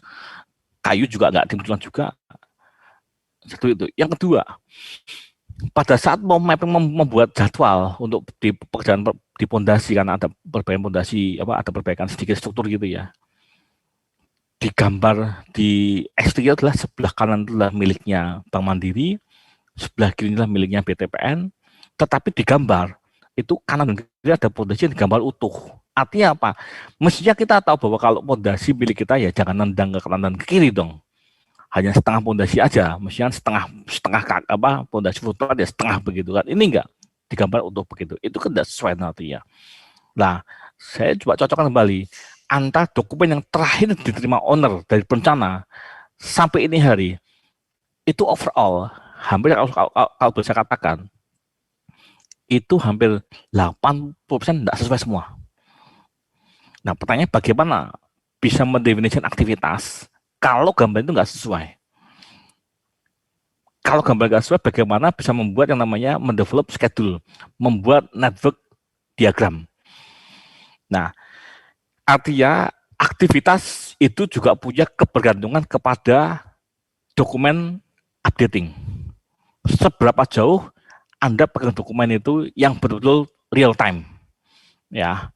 kayu juga nggak dimunculkan juga. Satu itu. Yang kedua, pada saat mau membuat jadwal untuk di pekerjaan di pondasi, karena ada perbaikan pondasi, ada perbaikan sedikit struktur gitu ya. Digambar di eksterior adalah sebelah kanan adalah miliknya Bank Mandiri, sebelah kiri adalah miliknya BTPN, tetapi digambar itu kanan dan kiri ada pondasi yang digambar utuh. Artinya apa? Mestinya kita tahu bahwa kalau pondasi milik kita ya jangan nendang ke kanan dan ke kiri dong. Hanya setengah pondasi aja, mestinya setengah pondasi frontal ya setengah begitu kan. Ini enggak digambar utuh begitu. Itu kan tidak sesuai nantinya. Nah, saya coba cocokkan kembali antara dokumen yang terakhir diterima owner dari perencana sampai ini hari itu overall hampir kalau bisa katakan itu hampir 80% tidak sesuai semua. Nah, pertanyaannya bagaimana bisa mendefinisikan aktivitas kalau gambar itu nggak sesuai? Kalau gambar nggak sesuai, bagaimana bisa membuat yang namanya mendevelop schedule, membuat network diagram? Nah, artinya aktivitas itu juga punya kebergantungan kepada dokumen updating. Seberapa jauh Anda pegang dokumen itu yang betul-betul real time, ya.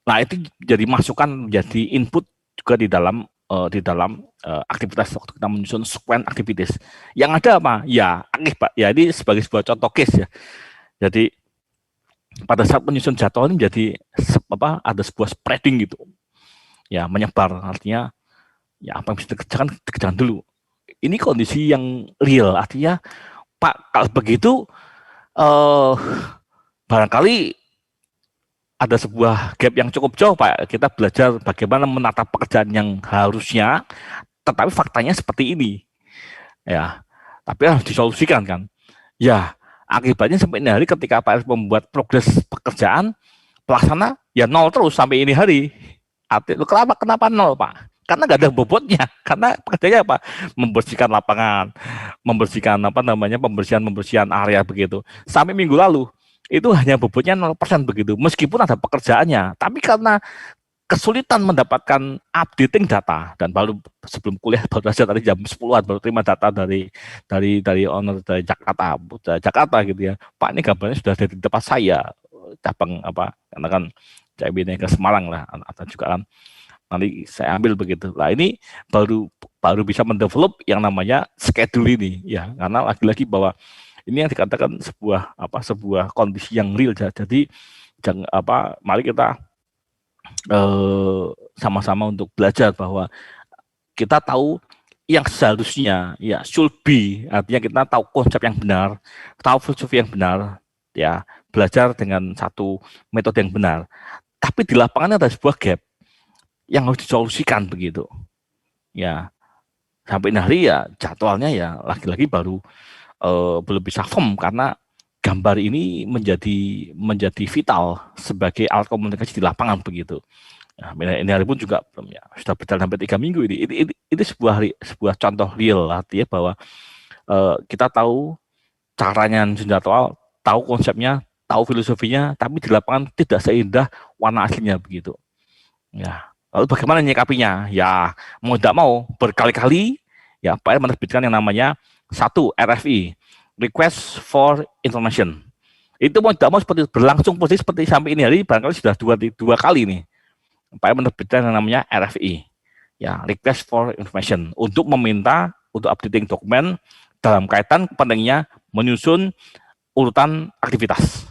Nah, itu jadi masukan, menjadi input juga di dalam aktivitas waktu kita menyusun sequence activities. Yang ada apa? Ya, akibat. Ya, ini sebagai sebuah contoh case ya. Jadi pada saat menyusun jadwal ini menjadi ada sebuah spreading gitu. Ya, menyebar, artinya ya apa yang bisa dikerjakan dulu. Ini kondisi yang real, artinya Pak, kalau begitu barangkali ada sebuah gap yang cukup jauh, Pak. Kita belajar bagaimana menata pekerjaan yang harusnya, tetapi faktanya seperti ini. Ya, tapi harus disolusikan kan. Ya, akibatnya sampai ini hari ketika Pak membuat progres pekerjaan, pelaksana ya nol terus sampai ini hari. Kenapa nol, Pak? karena nggak ada bobotnya, karena pekerjaannya apa, membersihkan lapangan, membersihkan apa namanya, pembersihan area begitu. Sampai minggu lalu itu hanya bobotnya 0% begitu, meskipun ada pekerjaannya, tapi karena kesulitan mendapatkan updating data, dan baru sebelum kuliah baru saja tadi jam 10-an baru terima data dari owner dari Jakarta gitu ya. Pak, ini gambarnya sudah ada di tempat saya, cabang apa, karena kan CIB ke Semarang lah, atau juga kan nanti saya ambil begitu. Nah, ini baru baru bisa mendevelop yang namanya schedule ini ya, karena lagi-lagi bahwa ini yang dikatakan sebuah kondisi yang real. Jadi jangan apa, mari kita sama-sama untuk belajar bahwa kita tahu yang seharusnya ya, should be, artinya kita tahu konsep yang benar, tahu filosofi yang benar, ya, belajar dengan satu metode yang benar. Tapi di lapangan ada sebuah gap yang harus disolusikan begitu. Ya, sampai hari ya jadwalnya ya lagi-lagi baru belum bisa firm, karena gambar ini menjadi vital sebagai alat komunikasi di lapangan begitu. Nah, ini hari pun juga belum, ya sudah berjalan sampai 3 minggu ini. Ini sebuah contoh real, artinya bahwa kita tahu caranya jadwal, tahu konsepnya, tahu filosofinya, tapi di lapangan tidak seindah warna aslinya begitu. Ya, lalu bagaimana menyikapinya? Ya, mau tidak mau berkali-kali ya Pak menerbitkan yang namanya 1 RFI, Request for Information. Itu mau tidak mau seperti berlangsung posisi seperti sampai ini hari, barangkali sudah dua kali nih Pak menerbitkan yang namanya RFI, ya, Request for Information, untuk meminta untuk updating dokumen dalam kaitan pentingnya menyusun urutan aktivitas.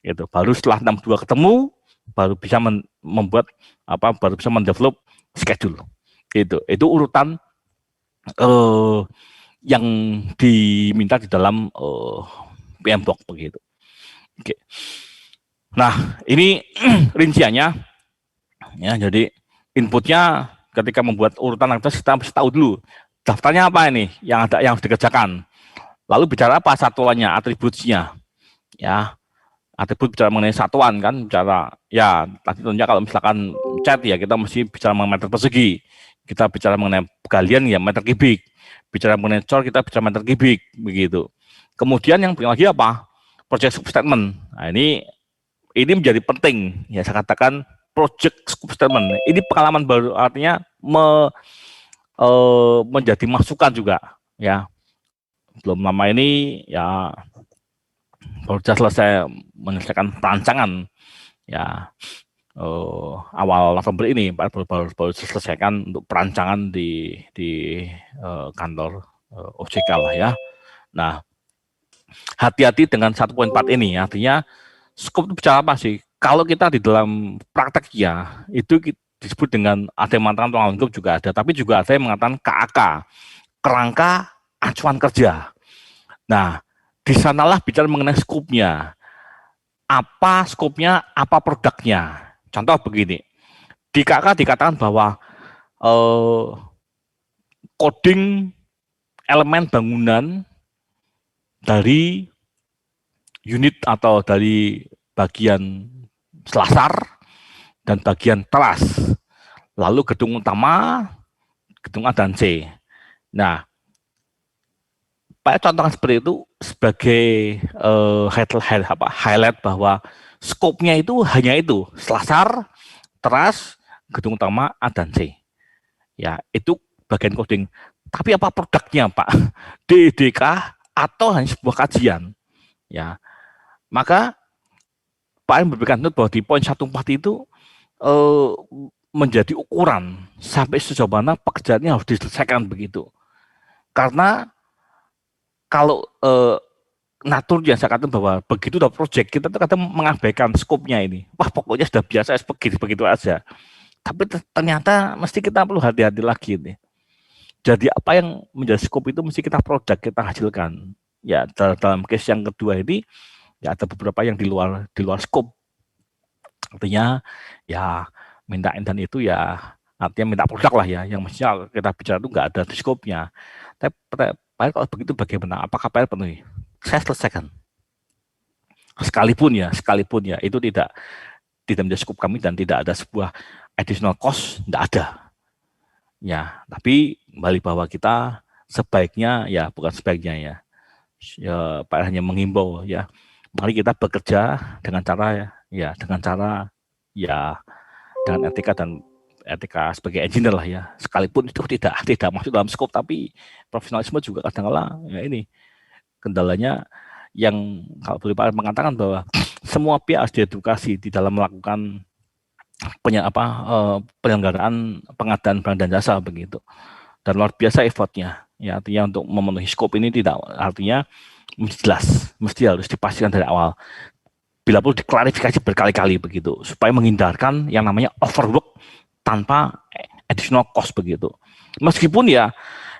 Itu baru setelah 62 ketemu, baru bisa membuat apa, baru bisa mendevelop schedule. Itu urutan yang diminta di dalam PM Box begitu. Oke. Nah, ini rinciannya. Ya, jadi inputnya ketika membuat urutan aktivitas kita harus tahu dulu daftarnya apa ini yang ada yang harus dikerjakan. Lalu bicara apa satuannya, atributnya. Ya, atribut bicara mengenai satuan kan, bicara ya tadi tentunya kalau misalkan cat ya kita mesti bicara mengenai meter persegi. Kita bicara mengenai galian ya meter kubik. Bicara mengenai cor kita bicara meter kubik begitu. Kemudian yang lagi apa? Project scope statement. Nah, ini menjadi penting ya, saya katakan project scope statement. Ini pengalaman baru, artinya menjadi masukan juga ya. Belum lama ini ya baru saja selesai menyelesaikan perancangan ya, awal November ini baru selesaikan untuk perancangan di kantor OJK lah ya. Nah, hati-hati dengan 1.4 ini, artinya scope itu bicara apa sih? Kalau kita di dalam praktek ya, itu disebut dengan, ada yang mengatakan ruang lingkup juga ada, tapi juga ada yang mengatakan KAK, kerangka acuan kerja. Nah, di sanalah bicara mengenai skopnya. Apa skopnya, apa produknya. Contoh begini, di KAK dikatakan bahwa coding elemen bangunan dari unit atau dari bagian selasar dan bagian teras, lalu gedung utama, gedung A dan C. Nah, Pak contohkan seperti itu sebagai highlight bahwa skopnya itu hanya itu, selasar, teras, gedung utama A dan C. Ya, itu bagian coding. Tapi apa produknya, Pak? DDK atau hanya sebuah kajian? Ya, maka Pak yang memberikan note bahwa di poin 14 itu menjadi ukuran sampai sejauh mana pekerjaannya harus diselesaikan begitu. Karena kalau natur yang saya katakan bahwa begitu udah project, kita tuh kadang mengabaikan skopnya ini. Wah, pokoknya sudah biasa begitu aja. Tapi ternyata mesti kita perlu hati-hati lagi nih. Jadi apa yang menjadi skop itu mesti kita produk, kita hasilkan. Ya, dalam case yang kedua ini ya ada beberapa yang di luar skop. Artinya ya minta dan itu ya artinya minta produk lah ya, yang mestinya kita bicara itu nggak ada di skopnya. Tapi kalau begitu bagaimana? Apakah PR penuhi? Saya selesaikan. Sekalipun ya itu tidak menjadi skop kami dan tidak ada sebuah additional cost, tidak ada. Ya, tapi kembali bahwa kita sebaiknya ya bukan sebaiknya ya Pak hanya menghimbau ya, mari kita bekerja dengan cara ya dengan etika dan etika sebagai engineer lah ya, sekalipun itu tidak masuk dalam skop, tapi profesionalisme juga kadang-kala ya ini kendalanya yang kalau boleh Pak mengatakan bahwa semua pihak harus diedukasi di dalam melakukan penyelenggaraan pengadaan barang dan jasa begitu, dan luar biasa effortnya ya, artinya untuk memenuhi skop ini tidak artinya mesti jelas, mesti harus dipastikan dari awal, bila perlu diklarifikasi berkali-kali begitu supaya menghindarkan yang namanya overwork tanpa additional cost begitu, meskipun ya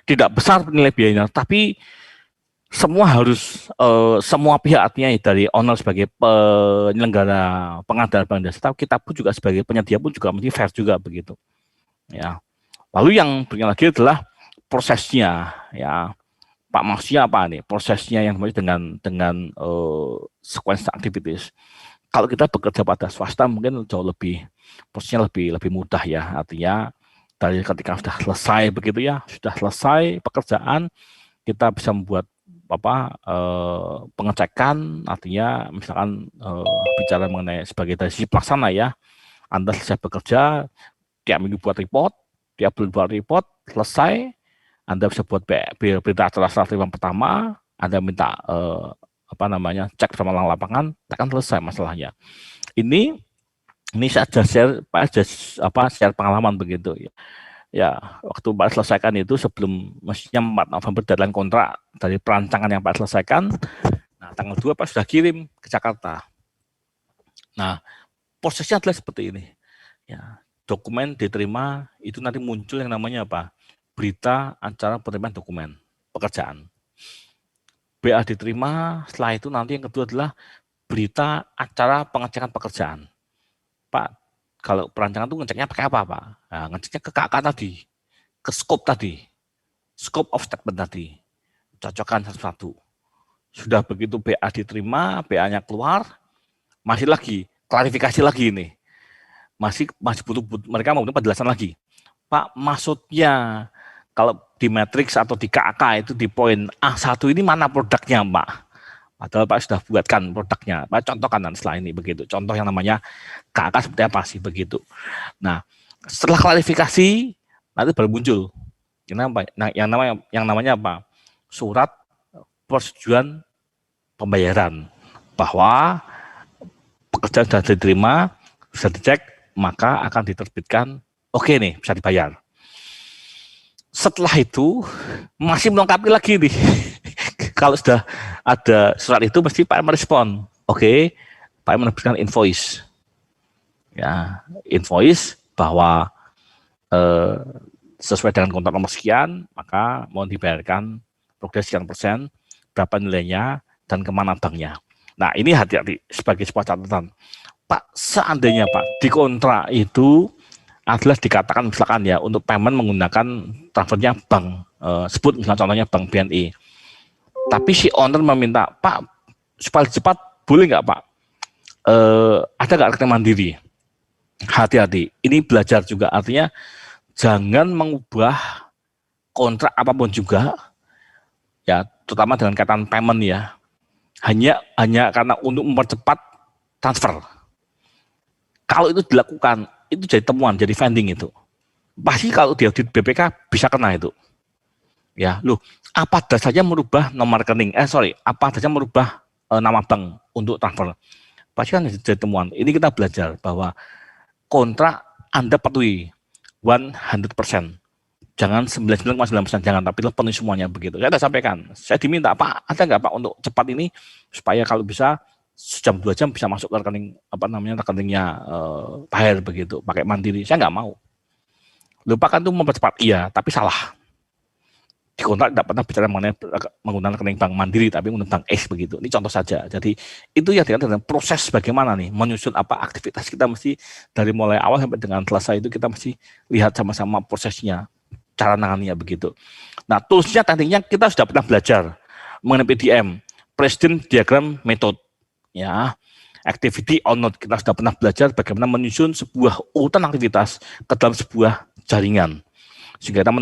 tidak besar nilai biayanya, tapi semua pihak artinya dari owner sebagai penyelenggara pengadaan barang dan jasa, kita pun juga sebagai penyedia pun juga mesti fair juga begitu ya. Lalu yang berikutnya lagi adalah prosesnya ya, Pak maksudnya apa nih prosesnya yang dengan sequence activities. Kalau kita bekerja pada swasta mungkin jauh lebih prosesnya lebih mudah ya, artinya dari ketika sudah selesai begitu ya, sudah selesai pekerjaan kita bisa membuat pengecekan, artinya misalkan bicara mengenai sebagai dari sisi pelaksana ya, Anda selesai bekerja, tiap minggu buat report, tiap bulan buat report, selesai, Anda bisa buat berita acara terima pertama, Anda minta cek sama lapangan, akan selesai masalahnya. Ini saya aja share pengalaman begitu ya. Ya, waktu Pak selesaikan itu sebelum mestinya 4 November deadline kontrak dari perancangan yang Pak selesaikan, nah tanggal 2 Pak sudah kirim ke Jakarta. Nah, prosesnya adalah seperti ini. Ya, dokumen diterima, itu nanti muncul yang namanya apa? Berita acara penerimaan dokumen pekerjaan. BA diterima, setelah itu nanti yang kedua adalah berita acara pengecekan pekerjaan. Pak, kalau perancangan itu ngeceknya pakai apa, Pak? Nah, ngeceknya ke KK tadi, ke scope tadi, scope of statement tadi, cocokkan satu-satu. Sudah begitu BA diterima, BA-nya keluar, masih lagi, klarifikasi lagi ini. Masih butuh mereka mau penjelasan lagi. Pak, maksudnya kalau di matriks atau di KK itu di poin A1 ini mana produknya, Pak? Padahal Pak sudah buatkan produknya, Pak contohkan setelah ini begitu. Contoh yang namanya KK seperti apa sih begitu. Nah, setelah klarifikasi nanti baru muncul. Kenapa? Nah, yang namanya apa? Surat persetujuan pembayaran, bahwa pekerjaan sudah diterima, sudah dicek, maka akan diterbitkan. Oke nih, bisa dibayar. Setelah itu masih melengkapi lagi nih. Kalau sudah ada surat itu mesti Pak merespon. Oke, Pak menerbitkan invoice. Ya, invoice bahwa sesuai dengan kontrak nomor sekian, maka mohon dibayarkan progres sekian persen, berapa nilainya, dan kemana banknya. Nah, ini hati-hati sebagai sebuah catatan. Pak, seandainya Pak di kontrak itu adalah dikatakan misalkan ya untuk payment menggunakan transfernya bank, sebut misalnya contohnya bank BNI. Tapi si owner meminta, Pak, supaya cepat, boleh nggak Pak? Ada nggak rekening mandiri? Hati-hati, ini belajar juga, artinya jangan mengubah kontrak apapun juga, ya, terutama dengan kaitan payment ya, hanya karena untuk mempercepat transfer. Kalau itu dilakukan, itu jadi temuan, jadi finding itu. Pasti kalau di audit BPK bisa kena itu. Ya, loh, apa dasarnya merubah nomor rekening? Apa dasarnya merubah nama bank untuk transfer? Pasti kan jadi temuan. Ini kita belajar bahwa kontrak Anda patuhi 100%. Jangan 99,9%, jangan, tapi penuhi semuanya begitu. Saya sudah sampaikan, saya diminta, Pak, ada nggak Pak untuk cepat ini supaya kalau bisa sejam 2 jam bisa masuk ke rekening rekeningnya bayar begitu, pakai mandiri. Saya nggak mau. Lupakan itu mempercepat, iya, tapi salah. Di kontrak tidak pernah bicara mengenai menggunakan rekening bank mandiri, tapi menggunakan bank X begitu. Ini contoh saja. Jadi itu ya dengan proses bagaimana nih menyusun apa aktivitas kita, mesti dari mulai awal sampai dengan selesai itu kita mesti lihat sama-sama prosesnya, cara nangannya begitu. Nah, toolsnya tekniknya kita sudah pernah belajar mengenai PDM, Preston Diagram Method, ya, Activity on Node. Kita sudah pernah belajar bagaimana menyusun sebuah urutan aktivitas ke dalam sebuah jaringan. Sehingga kita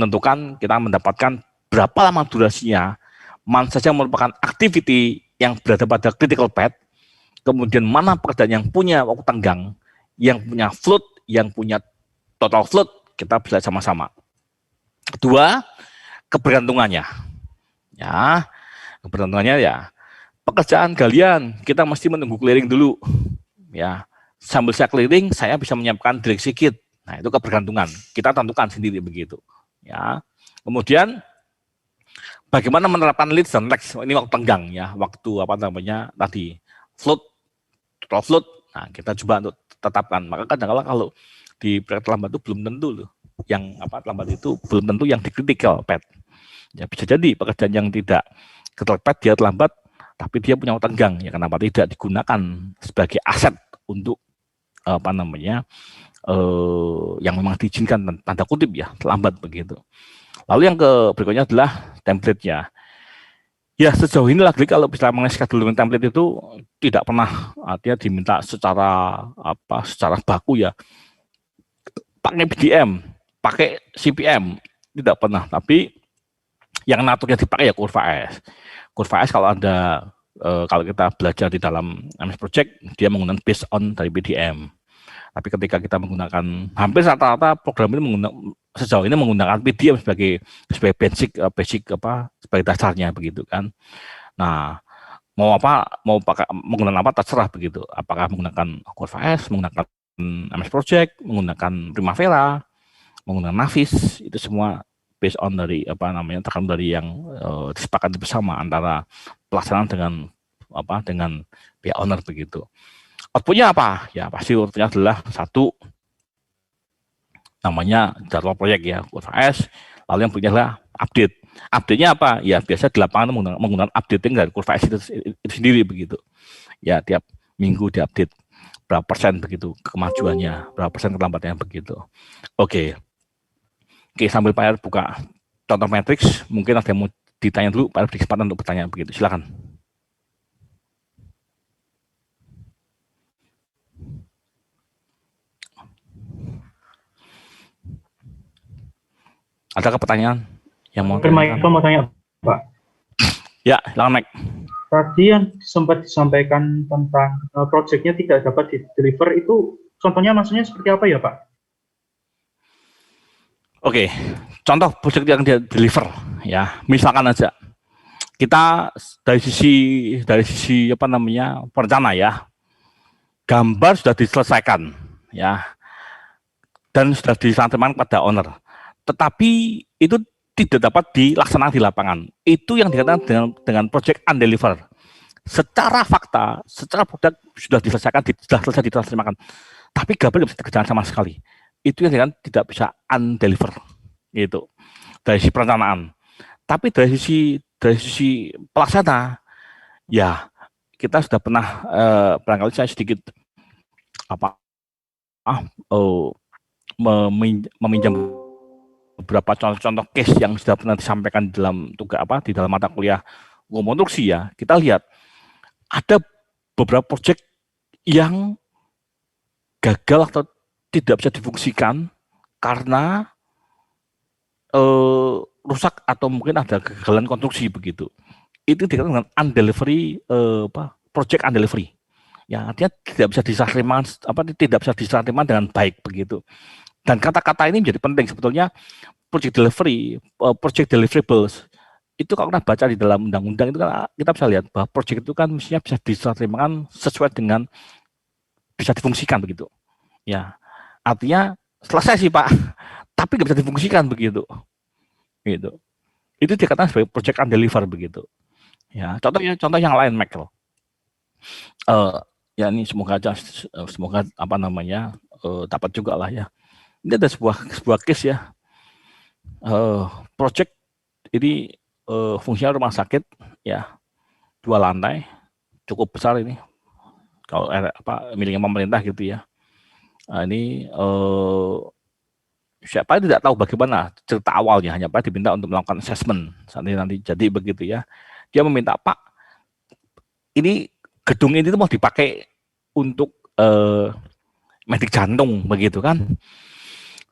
mendapatkan berapa lama durasinya, mana saja merupakan activity yang berada pada critical path, kemudian mana pekerjaan yang punya waktu tenggang, yang punya float, yang punya total float, kita bisa sama-sama. Kedua, kebergantungannya. Ya, kebergantungannya ya, pekerjaan galian kita mesti menunggu clearing dulu. Ya, sambil saya clearing, saya bisa menyiapkan direksi kit. Nah, itu kebergantungan. Kita tentukan sendiri begitu. Ya. Kemudian bagaimana menerapkan leads dan lags? Ini waktu tenggang ya, waktu apa namanya tadi float, total float. Nah, kita coba untuk tetapkan. Maka kadang-kadang kalau di proyek terlambat itu belum tentu loh. Yang apa terlambat itu belum tentu yang di critical path. Ya bisa jadi pekerjaan yang tidak critical path dia terlambat, tapi dia punya waktu tenggang. Ya kenapa tidak digunakan sebagai aset untuk apa namanya yang memang diizinkan tanda kutip ya terlambat begitu. Lalu yang berikutnya adalah template-nya. Ya sejauh ini lagi kalau bisa mengenai scheduling template itu tidak pernah artinya diminta secara baku ya. Pakai BDM, pakai CPM tidak pernah. Tapi yang naturnya dipakai ya Kurva S. Kurva S kalau kalau kita belajar di dalam MS Project dia menggunakan based on dari BDM. Tapi ketika kita menggunakan hampir rata-rata program ini sejauh ini menggunakan PDM sebagai basic sebagai dasarnya begitu kan. Nah, mau menggunakan apa terserah begitu. Apakah menggunakan Kurva S, menggunakan MS Project, menggunakan Primavera, menggunakan Navis, itu semua based on dari tergantung dari yang disepakati bersama antara pelaksanaan dengan pihak owner begitu. Outputnya apa? Ya pasti outputnya adalah satu namanya jadwal proyek ya, Kurva S. Lalu yang berikutnya adalah update. Update-nya apa? Ya biasa di lapangan menggunakan updating dari Kurva S itu sendiri begitu. Ya tiap minggu diupdate berapa persen begitu kemajuannya, berapa persen keterlambatannya begitu. Oke, sambil Pak Erick buka contoh matriks, mungkin ada yang mau ditanya dulu, Pak Erick beri kesempatan untuk bertanya begitu. Silakan. Adakah pertanyaan yang mau tanya, Pak? Ya, silakan Mike. Tadi yang sempat disampaikan tentang proyeknya tidak dapat di-deliver itu contohnya maksudnya seperti apa ya Pak? Oke, contoh proyek yang dia deliver ya, misalkan aja kita dari sisi perencana ya, gambar sudah diselesaikan ya dan sudah disampaikan kepada owner, tetapi itu tidak dapat dilaksanakan di lapangan. Itu yang dikatakan dengan project undelivered. Secara fakta, secara produk sudah diselesaikan, sudah selesai dilaksanakan, tapi gambar tidak bisa dikerjakan sama sekali. Itu yang dikatakan tidak bisa undelivered. Gitu. Dari sisi perencanaan. Tapi dari sisi pelaksana, ya kita sudah pernah barangkali saya sedikit meminjam beberapa contoh-contoh case yang sudah pernah disampaikan di dalam di dalam mata kuliah konstruksi ya. Kita lihat ada beberapa proyek yang gagal atau tidak bisa difungsikan karena rusak atau mungkin ada kegagalan konstruksi begitu. Itu dikatakan dengan undelivery project undelivery. Ya, artinya tidak bisa diserah terima dengan baik begitu. Dan kata-kata ini menjadi penting sebetulnya. Project delivery, project deliverables itu kalau kita baca di dalam undang-undang itu kan kita bisa lihat bahwa project itu kan mestinya bisa diserah terimakan sesuai dengan bisa difungsikan begitu. Ya, artinya selesai sih Pak, tapi nggak bisa difungsikan begitu. Gitu. Itu dikatakan sebagai project undelivered begitu. Ya, contoh yang lain Michael. Ya ini semoga dapat juga lah ya. Ini ada sebuah case ya. Project ini fungsinya rumah sakit ya, 2 lantai, cukup besar ini kalau miliknya pemerintah gitu ya. Ini siapa tidak tahu bagaimana cerita awalnya, hanya Pak diminta untuk melakukan assessment nanti jadi begitu ya. Dia meminta Pak, ini gedung ini mau dipakai untuk medik jantung begitu kan.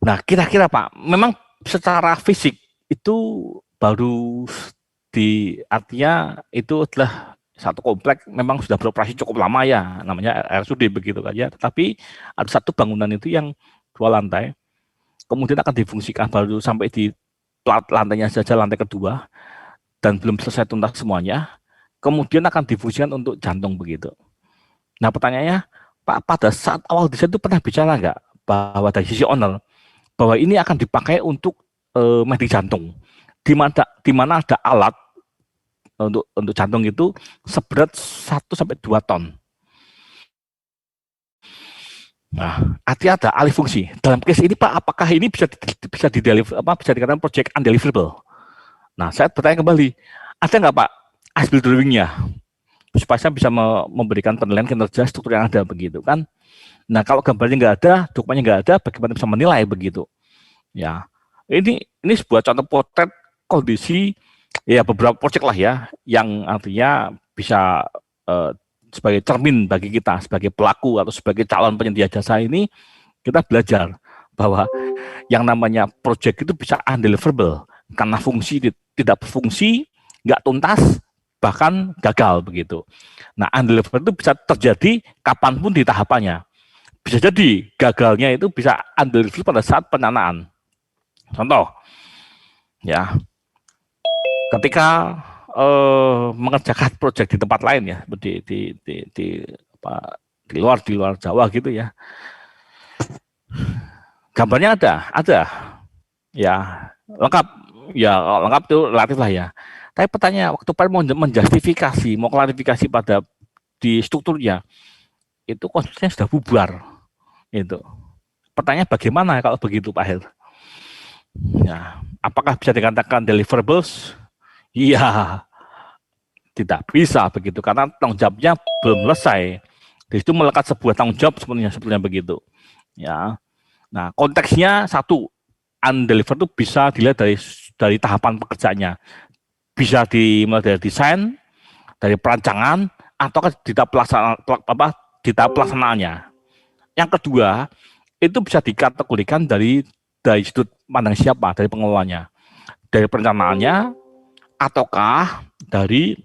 Nah kira-kira Pak, memang secara fisik itu baru artinya itu adalah satu komplek memang sudah beroperasi cukup lama ya, namanya RSUD begitu kan ya. Tetapi ada satu bangunan itu yang 2 lantai, kemudian akan difungsikan baru sampai di lantainya saja, lantai kedua, dan belum selesai tuntas semuanya. Kemudian akan difungsikan untuk jantung begitu. Nah pertanyaannya, Pak, pada saat awal desain itu pernah bicara nggak bahwa dari sisi owner bahwa ini akan dipakai untuk medik jantung, di mana ada alat untuk jantung itu seberat 1-2 ton. Nah, artinya ada alih fungsi. Dalam case ini Pak, apakah ini bisa dikatakan project undeliverable? Nah, saya bertanya kembali, ada nggak Pak as-built drawing-nya supaya saya bisa memberikan penilaian kinerja struktur yang ada begitu kan? Nah, kalau gambarnya nggak ada, dokumennya nggak ada, bagaimana bisa menilai begitu? Ya, ini sebuah contoh potret kondisi ya beberapa proyek lah ya, yang artinya bisa sebagai cermin bagi kita sebagai pelaku atau sebagai calon penyedia jasa ini, kita belajar bahwa yang namanya proyek itu bisa undeliverable karena fungsi tidak berfungsi, nggak tuntas, bahkan gagal begitu. Nah, undeliverable itu bisa terjadi kapanpun di tahapannya. Bisa jadi gagalnya itu bisa undeliverable pada saat pendanaan. Contoh, ya, ketika mengerjakan proyek di tempat lain ya, di luar Jawa gitu ya, gambarnya ada, ya lengkap itu relatif lah ya. Tapi pertanyaan waktu Pak mau menjustifikasi, mau klarifikasi pada di strukturnya, itu konstruksinya sudah bubar, itu. Pertanyaan bagaimana kalau begitu Pak Hel? Ya, apakah bisa dikatakan deliverables? Iya, tidak bisa begitu karena tanggung jawabnya belum selesai. Di situ melekat sebuah tanggung jawab sebetulnya begitu. Ya, nah konteksnya satu, undelivered itu bisa dilihat dari tahapan pekerjaannya, bisa dimulai dari desain, dari perancangan, atau di tahap pelaksanaannya. Yang kedua, itu bisa dikategorikan dari sudut pandang siapa, dari pengelolanya, dari perencanaannya, ataukah dari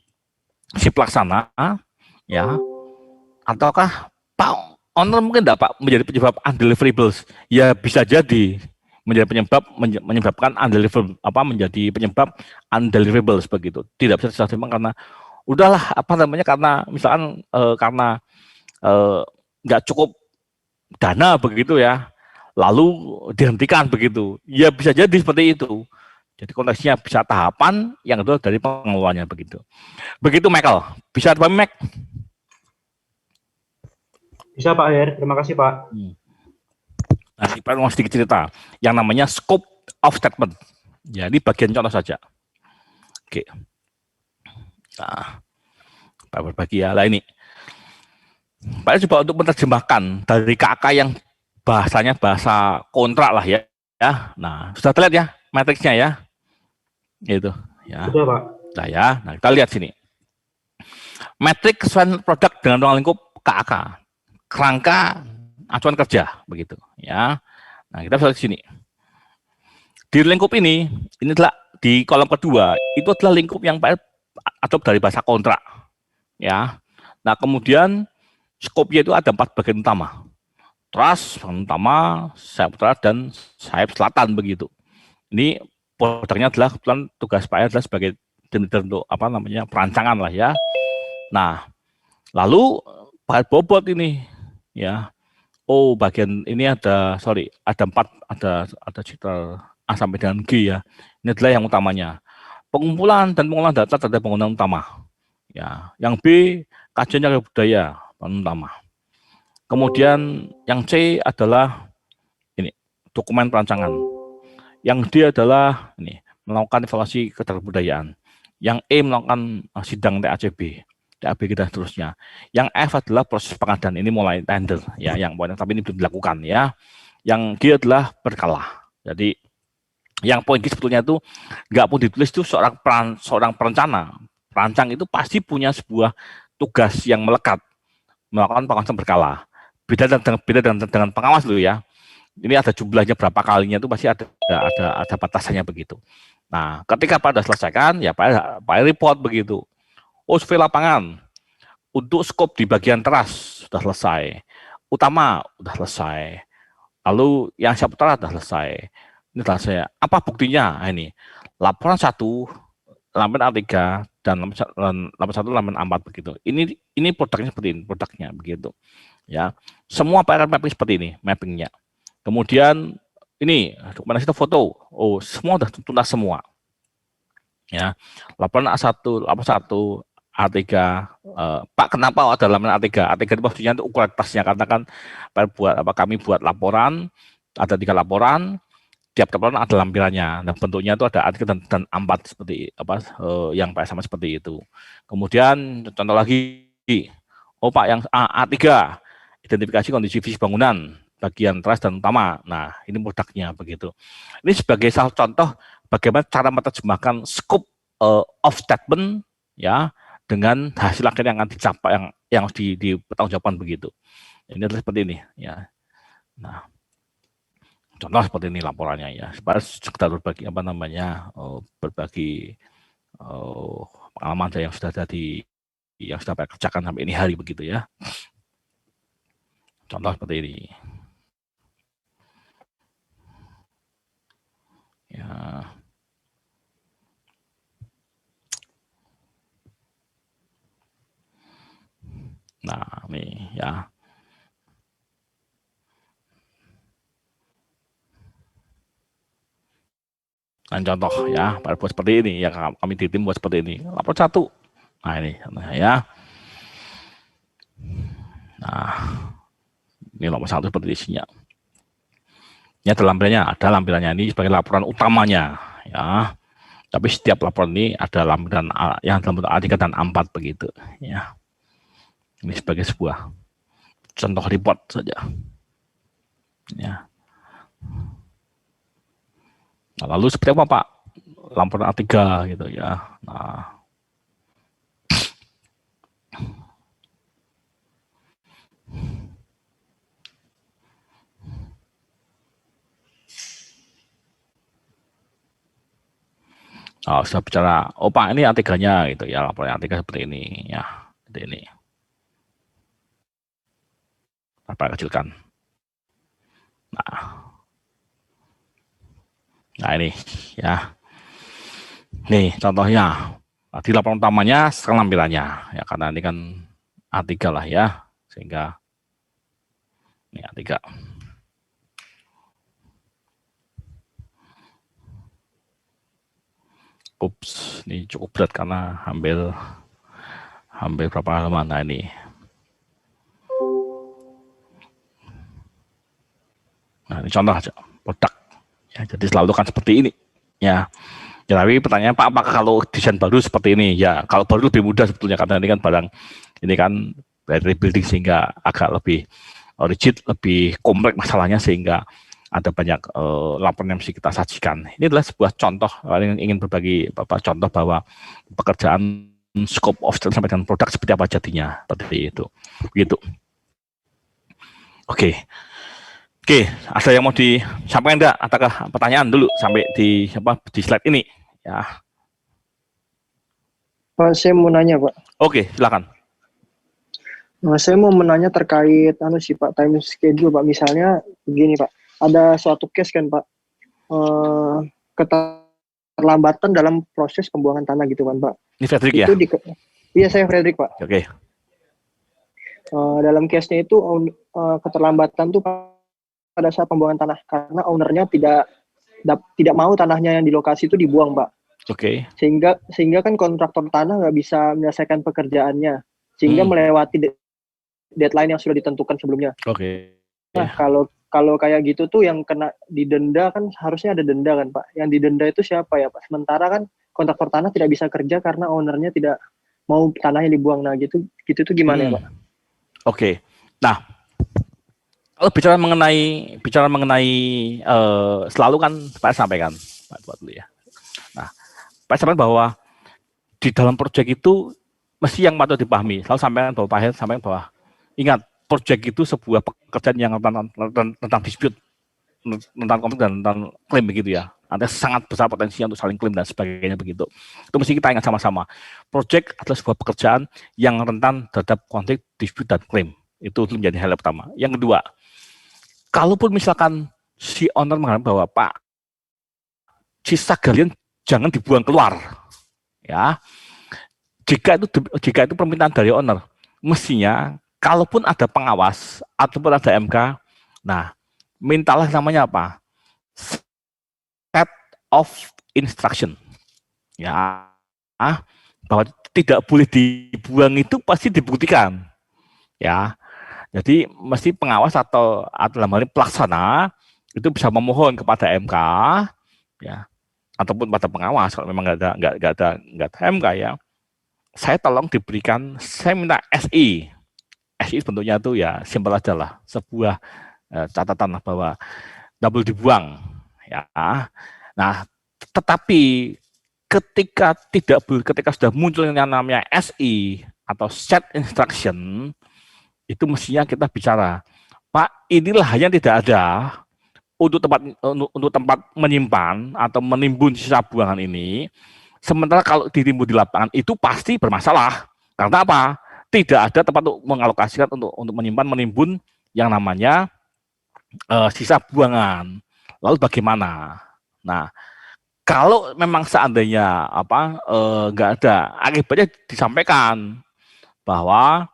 si pelaksana, ya, ataukah Pak owner mungkin enggak Pak menjadi penyebab undeliverables? Ya bisa jadi menjadi menyebabkan undeliverables, menjadi penyebab undeliverables begitu. Tidak bisa disampaikan karena udahlah karena misalkan karena nggak cukup dana begitu ya, lalu dihentikan begitu. Ya bisa jadi seperti itu. Jadi konteksnya bisa tahapan, yang kedua dari pengelolaannya begitu. Begitu Michael, bisa Pak Mac? Bisa Pak Her, terima kasih Pak. Nah, Pak mau sedikit cerita, yang namanya scope of statement. Ya, ini bagian contoh saja. Oke. Nah, Pak berbagi ya, lah ini. Pak coba untuk menerjemahkan dari KK yang bahasanya bahasa kontrak lah ya. Nah, sudah terlihat ya matriksnya ya. Gitu ya. Sudah Pak. Nah ya, nah kita lihat sini. Metrik kesesuaian produk dengan ruang lingkup KAK, kerangka acuan kerja begitu ya. Nah kita bisa lihat sini. Di lingkup ini adalah di kolom kedua itu adalah lingkup yang adop dari bahasa kontrak ya. Nah kemudian skopnya itu ada 4 bagian utama. Truss, bagian utama, sayap utara dan sayap selatan begitu. Ini produknya adalah kebetulan tugas Pak adalah sebagai untuk perancangan lah ya. Nah, lalu Pak bobot ini ya. Oh, bagian ini ada 4, ada sekitar A sampai dengan G ya. Ini adalah yang utamanya. Pengumpulan dan pengolahan data terhadap bangunan utama. Ya, yang B kajian jaga budaya bangunan utama. Kemudian yang C adalah ini dokumen perancangan. Yang D adalah ini melakukan evaluasi keterbudayaan. Yang E melakukan sidang TACB, TAB dan seterusnya. Yang F adalah proses pengadaan, ini mulai tender ya, yang poin tapi ini belum dilakukan ya. Yang G adalah berkala. Jadi yang poin G sebetulnya itu nggak pun ditulis itu seorang perencana, perancang itu pasti punya sebuah tugas yang melekat melakukan pengawasan berkala. Beda dengan pengawas dulu ya. Ini ada jumlahnya berapa kalinya itu pasti ada batasannya begitu. Nah, ketika Pak sudah selesaikan, ya Pak report begitu. Oh, survei lapangan untuk skop di bagian teras sudah selesai, utama sudah selesai, lalu yang siap utara sudah selesai. Ini telah saya. Apa buktinya? Nah, ini laporan 1, laporan A3 dan laporan 1, laporan A4 begitu. Ini produknya seperti ini, produknya begitu. Ya, semua PR mapping seperti ini, mappingnya. Kemudian ini dokumentasi foto. Oh, semua sudah tuntas semua. Ya, laporan A1, laporan 1, A3, Pak, kenapa ada laporan A3? A3 itu maksudnya itu ukuran tasnya, karena kan kami buat laporan, ada 3 laporan, tiap laporan ada lampirannya. Nah, bentuknya itu ada A3 dan A4 seperti yang Pak sama seperti itu. Kemudian contoh lagi, oh Pak, yang A3, identifikasi kondisi fisik bangunan, bagian teras dan utama. Nah, ini produknya begitu. Ini sebagai salah contoh bagaimana cara menerjemahkan scope of statement ya dengan hasil akhir yang akan dicapai, yang harus dipertanggungjawabkan begitu. Ini adalah seperti ini ya. Nah, contoh seperti ini laporannya ya. Supaya sekedar berbagi berbagi pengalaman saya yang sudah saya kerjakan sampai ini hari begitu ya. Contoh seperti ini. Ya. Nah, ini ya. Dan contoh ya, pada buat seperti ini ya, kami di tim buat seperti ini. Lapor 1. Nah, ini ya. Nah, ini nomor 1 seperti isinya. Ini ada lampirannya ini sebagai laporan utamanya ya. Tapi setiap laporan ini ada lampiran yang dalam bentuk A3 dan A4 begitu ya. Ini sebagai sebuah contoh report saja. Ya. Nah, lalu seperti apa Pak? Laporan A3 gitu ya. Nah, sudah bicara, oh Pak ini A3-nya gitu ya, laporan A3 seperti ini ya, seperti ini. Apa kecilkan. Nah ini ya. Nih contohnya di laporan utamanya sekarang lampirannya ya, karena ini kan A3 lah ya, sehingga ini A3. Ups, ini cukup berat karena hampir berapa halaman. Nah ini. Nah ini contoh aja produk. Ya, jadi selalu kan seperti ini. Ya. Ya, tapi pertanyaannya Pak, apakah kalau desain baru seperti ini? Ya, kalau baru lebih mudah sebetulnya, karena ini kan barang ini kan dari rebuilding sehingga agak lebih rigid, lebih kompleks masalahnya, sehingga ada banyak laporan yang mesti kita sajikan. Ini adalah sebuah contoh, yang ingin berbagi contoh bahwa pekerjaan scope of study sampai dengan produk seperti apa jadinya, seperti itu. Begitu. Oke, ada yang mau disampaikan enggak? Ataukah pertanyaan dulu sampai di slide ini? Ya. Pak, saya mau nanya Pak. Oke, silakan. Saya mau menanya terkait sih Pak, time schedule Pak. Misalnya begini Pak, ada suatu case kan Pak, keterlambatan dalam proses pembuangan tanah gitu kan Pak. Ini Frederick ya? Iya, saya Frederick Pak. Oke. Dalam case-nya itu keterlambatan tuh pada saat pembuangan tanah karena ownernya tidak mau tanahnya yang di lokasi itu dibuang Pak. Oke. Sehingga kan kontraktor tanah nggak bisa menyelesaikan pekerjaannya, sehingga melewati deadline yang sudah ditentukan sebelumnya. Oke. Nah, kalau kayak gitu tuh yang kena didenda kan harusnya ada denda kan Pak. Yang didenda itu siapa ya Pak? Sementara kan kontraktor tanah tidak bisa kerja karena ownernya tidak mau tanahnya dibuang. Nah, gitu tuh gimana ya Pak? Oke. Nah, kalau bicara mengenai selalu kan Pak sampaikan, Pak buat dulu ya. Nah, Pak sampaikan bahwa di dalam proyek itu mesti yang patut dipahami. Selalu sampaikan bahwa ingat, proyek itu sebuah pekerjaan yang tentang dispute. rentan konflik dan rentan klaim begitu ya. Ada sangat besar potensi untuk saling klaim dan sebagainya begitu. Itu mesti kita ingat sama-sama. Project adalah sebuah pekerjaan yang rentan terhadap konflik, dispute, dan klaim. Itu menjadi hal pertama. Yang kedua, kalaupun misalkan si owner mengatakan bahwa Pak, sisa galian jangan dibuang keluar, ya. Jika itu permintaan dari owner, mestinya kalaupun ada pengawas ataupun ada MK, nah mintalah namanya apa? Set of instruction, ya, bahwa tidak boleh dibuang itu pasti dibuktikan, ya. Jadi mesti pengawas atau dalam hal ini pelaksana itu bisa memohon kepada MK, ya, ataupun pada pengawas kalau memang nggak ada MK ya. Saya tolong diberikan, saya minta SI. SI bentuknya itu ya simpel aja lah, sebuah catatan lah bahwa double dibuang, ya. Nah, tetapi ketika sudah muncul yang namanya SI atau set instruction, itu mestinya kita bicara, Pak, inilah yang tidak ada untuk tempat menyimpan atau menimbun sisa buangan ini. Sementara kalau ditimbun di lapangan itu pasti bermasalah. Karena apa? Tidak ada tempat untuk mengalokasikan untuk menyimpan, menimbun yang namanya sisa buangan. Lalu bagaimana? Nah, kalau memang seandainya nggak ada, akibatnya disampaikan bahwa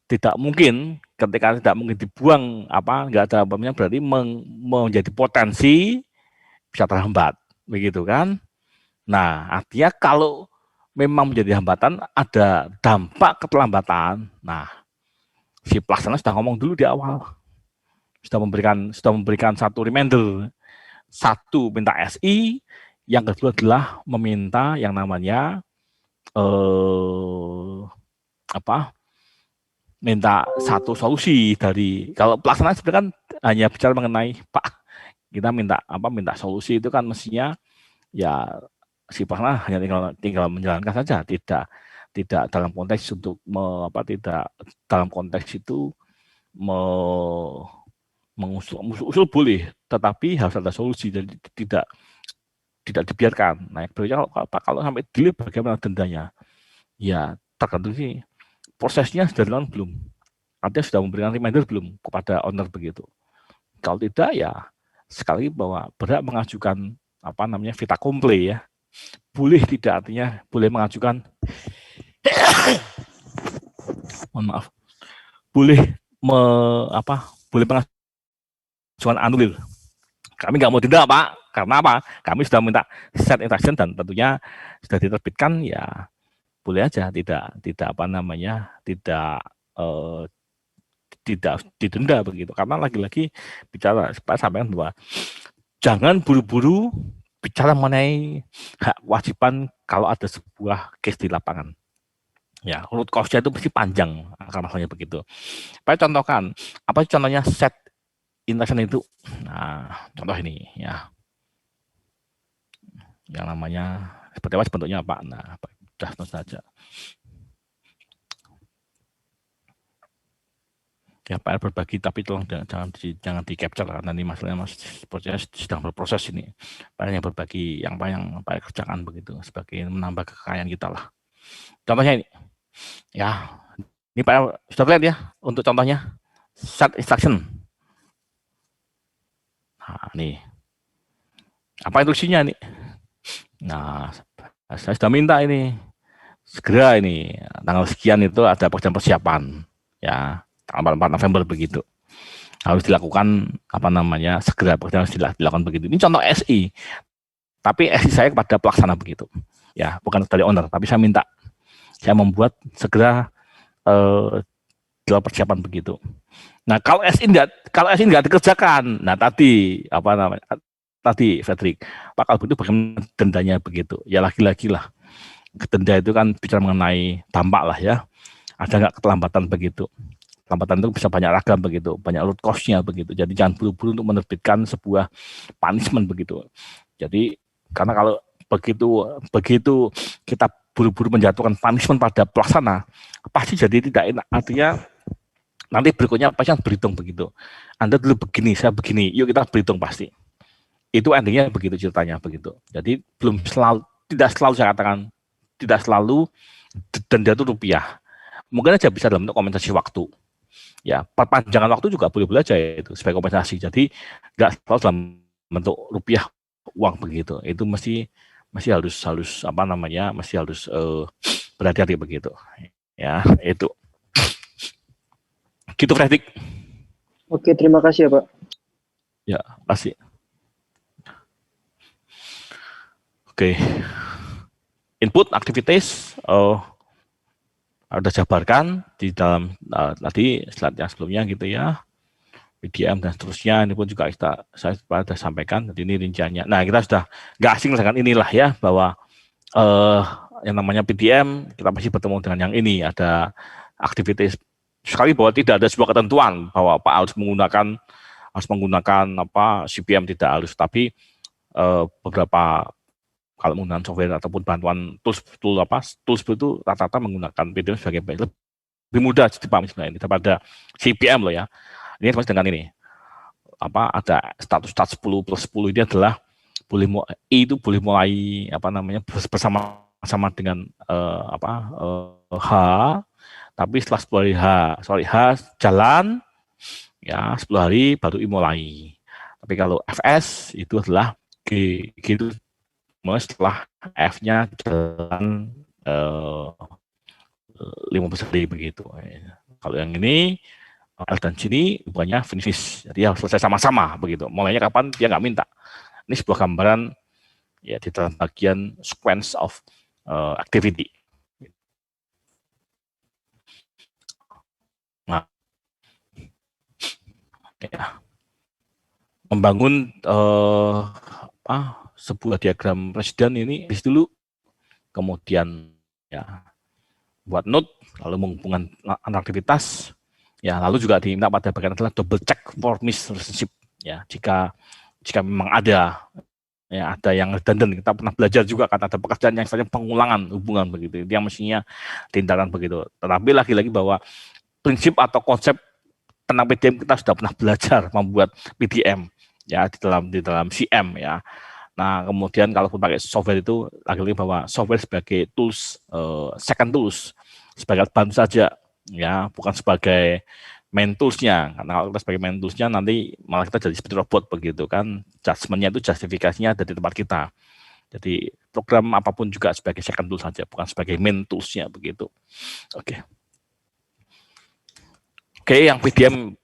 tidak mungkin, ketika tidak mungkin dibuang nggak ada berarti menjadi potensi bisa terhambat, begitu kan? Nah, artinya kalau memang menjadi hambatan, ada dampak keterlambatan. Nah, si pelaksana sudah ngomong dulu di awal, sudah memberikan satu reminder. Satu, minta SI. Yang kedua adalah meminta yang namanya minta satu solusi dari, kalau pelaksana sebenarnya kan hanya bicara mengenai Pak, kita minta solusi itu kan mestinya ya si pelaksana hanya tinggal menjalankan saja, tidak dalam konteks untuk tidak dalam konteks itu mengusul boleh, tetapi harus ada solusi, jadi tidak dibiarkan. Nah, kalau sampai delay bagaimana dendanya? Ya tergantung sih prosesnya sudah dilakukan belum, artinya sudah memberikan reminder belum kepada owner begitu. Kalau tidak ya sekali bahwa berhak mengajukan vita accompli ya. Boleh tidak, artinya boleh mengajukan mohon maaf, boleh mengajukan anulir. Kami nggak mau tidak, Pak, karena apa? Kami sudah minta set instruction dan tentunya sudah diterbitkan, ya boleh aja, tidak didenda begitu. Karena lagi-lagi bicara, Pak sampaikan bahwa jangan buru-buru bicara mengenai hak kewajiban kalau ada sebuah case di lapangan. Ya, root cause-nya itu pasti panjang akar masalahnya begitu. Saya contohkan, apa contohnya set instruction itu? Nah, contoh ini ya. Yang namanya seperti apa bentuknya, Pak? Nah, sudah saja. Ya, Pak berbagi, tapi tolong jangan di capture karena ini masalahnya sedang berproses ini. Pak yang berbagi yang Pak kerjakan begitu sebagai menambah kekayaan kita lah. Contohnya ini, ya, ini Pak sudah lihat ya untuk contohnya set instruction. Nah, nih apa instruksinya nih? Nah, saya sudah minta ini segera ini tanggal sekian itu ada persiapan ya. Tanggal 4 November begitu harus dilakukan segera harus dilakukan begitu. Ini contoh SI, tapi SI saya kepada pelaksana begitu ya, bukan dari owner, tapi saya membuat segera dalam persiapan begitu. Nah, kalau SI nggak dikerjakan, nah tadi Fredrik, Pak, kalau begitu bagaimana dendanya begitu? Ya lagi-lagi lah, denda itu kan bicara mengenai dampak lah ya, ada nggak keterlambatan begitu. Keterlambatan itu bisa banyak ragam begitu, banyak root cause-nya begitu. Jadi jangan buru-buru untuk menerbitkan sebuah punishment begitu. Jadi karena kalau begitu kita buru-buru menjatuhkan punishment pada pelaksana, pasti jadi tidak enak. Artinya Nanti berikutnya pasti berhitung begitu. Anda dulu begini, saya begini, yuk kita berhitung pasti. Itu endingnya begitu ceritanya begitu. Jadi tidak selalu saya katakan, tidak selalu denda itu rupiah. Mungkin aja bisa dalam bentuk kompensasi waktu. Ya, perpanjangan waktu juga boleh-boleh aja itu sebagai kompensasi. Jadi nggak selalu dalam bentuk rupiah uang begitu. Itu mesti harus apa namanya, mesti harus berhati-hati begitu. Ya, itu. Gitu, Fredrik. Oke, terima kasih ya Pak. Ya, kasih. Oke. Input aktivitas ada jabarkan di dalam tadi slide yang sebelumnya gitu ya. PDM dan seterusnya, ini pun juga saya sudah sampaikan. Jadi ini rinciannya. Nah, kita sudah nggak asing dengan inilah ya, bahwa yang namanya PDM kita pasti bertemu dengan yang ini, ada aktivitas. Sekali bahwa tidak ada sebuah ketentuan bahwa Pak harus menggunakan apa CPM, tidak harus, tapi beberapa kalau menggunakan software ataupun bantuan tools itu rata-rata menggunakan PDM sebagai lebih mudah dipahami sebenarnya ini daripada CPM loh ya. Ini termasuk dengan ini apa, ada status start 10 plus 10 ini adalah itu boleh mulai apa namanya bersama dengan H, tapi setelah 10 hari H jalan ya, 10 hari baru I mulai. Tapi kalau FS itu adalah G gitu, mulai setelah F-nya jalan 15 hari begitu. Kalau yang ini L dan C ini bukannya finish, jadi harus selesai sama-sama begitu. Mulainya kapan dia nggak minta. Ini sebuah gambaran ya di dalam bagian sequence of activity. Nah, ya. Membangun sebuah diagram presiden ini dulu, kemudian ya buat note, lalu menghubungkan antar aktivitas. Ya, lalu juga diminta pada bagian adalah double check for miss relationship. Ya, jika memang ada yang redundant, kita pernah belajar juga kan ada pekerjaan yang saja pengulangan hubungan begitu, itu yang mestinya tindakan begitu. Tetapi lagi-lagi bahwa prinsip atau konsep tentang PDM kita sudah pernah belajar membuat PDM ya di dalam CM ya. Nah, kemudian kalau pakai software itu lagi-lagi bahwa software sebagai tools, second tools, sebagai bantu saja ya, bukan sebagai main tools-nya. Karena kalau kita sebagai main tools-nya nanti malah kita jadi seperti robot begitu kan. Judgement-nya itu justifikasinya ada di tempat kita. Jadi program apapun juga sebagai second tool saja, bukan sebagai main tools-nya begitu. Oke, yang PDM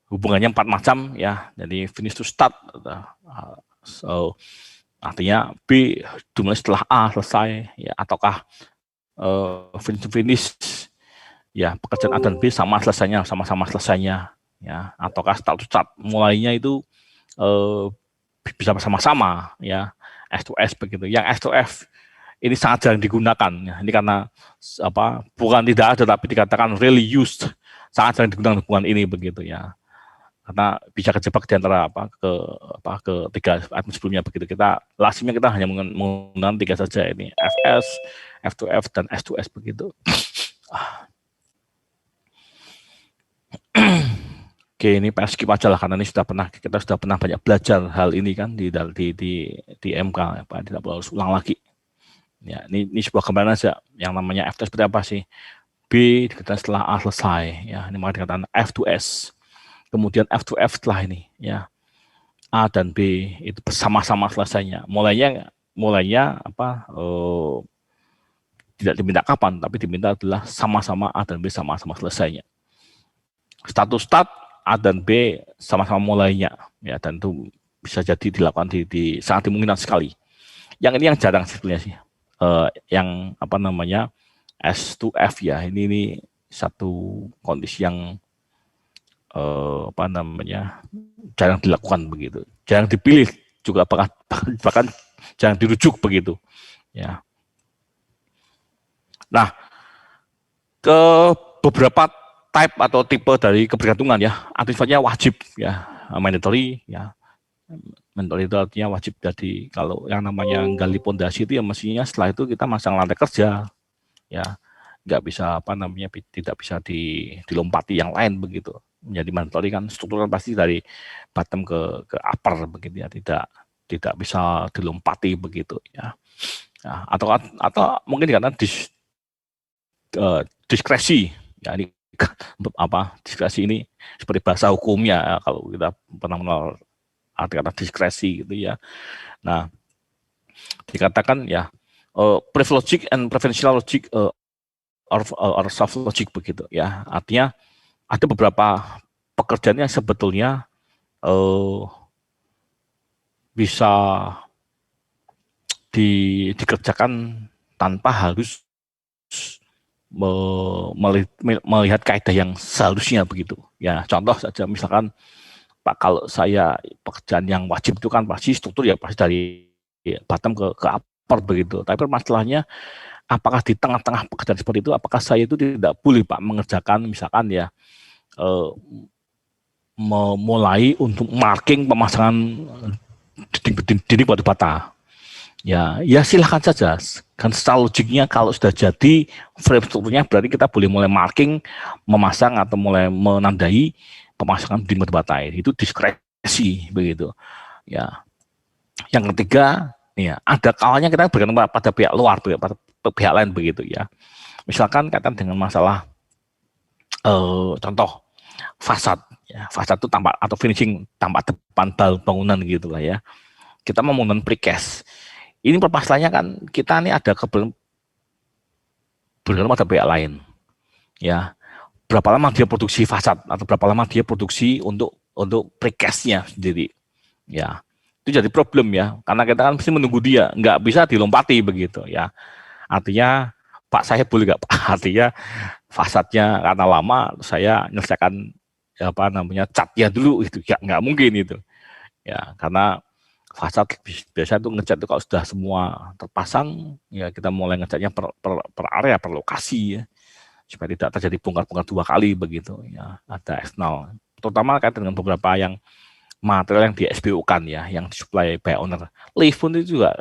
hubungannya 4 macam ya. Jadi finish to start, so artinya B dimulai setelah A selesai ya, ataukah finish to finish ya, pekerjaan A dan B sama selesainya ya, ataukah start to start, mulainya itu bisa bersama-sama ya, S to S begitu. Yang S to F ini sangat jarang digunakan ya. Ini karena bukan tidak ada, tapi dikatakan really used, sangat jarang digunakan hubungan ini begitu ya, karena bisa kejebak di antara ke 3 item sebelumnya begitu. Lazimnya kita hanya menggunakan 3 saja ini, FS, F to F, dan S to S begitu. Oke, ini skip aja lah karena ini kita sudah pernah banyak belajar hal ini kan di MK ya, Pak, tidak perlu harus ulang lagi. Ya, ini sebuah gambaran aja yang namanya F seperti apa sih. B dikatakan setelah A selesai ya, ini maka dikatakan F to S. Kemudian F to F setelah ini ya, A dan B itu bersama-sama selesainya. Mulainya tidak diminta kapan, tapi diminta adalah sama-sama A dan B sama-sama selesainya. Status start A dan B sama-sama mulainya ya, dan itu bisa jadi dilakukan di sangat dimungkinkan sekali. Yang ini yang jarang sebetulnya sih, yang S to F ya, ini satu kondisi yang jarang dilakukan begitu, jarang dipilih juga, bahkan jarang dirujuk begitu ya. Nah, ke beberapa type atau tipe dari kebergantungan ya, sifatnya wajib ya, mandatory ya. Mandatory itu artinya wajib. Jadi kalau yang namanya gali pondasi itu ya mestinya setelah itu kita masang lantai kerja ya. nggak bisa tidak bisa dilompati yang lain begitu. Menjadi mandatory kan struktural pasti dari bottom ke upper begitu ya, tidak bisa dilompati begitu ya. Nah, atau mungkin karena diskresi ya, ini diskresi ini seperti bahasa hukumnya ya, kalau kita pernah mengenal arti kata diskresi gitu ya. Nah, dikatakan ya privilege logic and preferential logic or soft logic begitu ya. Artinya ada beberapa pekerjaan yang sebetulnya bisa dikerjakan tanpa harus melihat kaidah yang seharusnya begitu. Ya, contoh saja misalkan Pak, kalau saya pekerjaan yang wajib itu kan pasti struktur ya pasti dari bottom ke upper begitu. Tapi masalahnya apakah di tengah-tengah pekerjaan seperti itu, apakah saya itu tidak boleh Pak mengerjakan misalkan ya memulai untuk marking pemasangan dinding batu bata. Ya silahkan saja. Kan secara logiknya kalau sudah jadi frame strukturnya berarti kita boleh mulai marking, memasang atau mulai menandai pemasangan dinding batu bata. Itu diskresi begitu. Ya. Yang ketiga, ya ada kalanya kita bergantung pada pihak luar, pada pihak lain begitu ya. Misalkan kaitan dengan masalah contoh fasad, ya, fasad itu tampak atau finishing tampak depan bangunan gitu lah ya. Kita mau membangun precast. Ini permasalahannya kan kita ini ada bergantung pada pihak lain, ya. Berapa lama dia produksi fasad atau berapa lama dia produksi untuk precastnya sendiri, ya. Itu jadi problem ya, karena kita kan mesti menunggu dia, nggak bisa dilompati begitu ya. Artinya Pak saya boleh nggak Pak? Artinya fasadnya karena lama saya menyelesaikan catnya dulu itu ya nggak mungkin itu ya, karena fasad biasa itu ngecat itu kalau sudah semua terpasang ya kita mulai ngecatnya per area, per lokasi ya, supaya tidak terjadi bongkar-bongkar 2 kali begitu ya. Ada eksternal terutama kaitan dengan beberapa yang material yang di SBU-kan ya, yang disuplai by owner. Lift pun itu juga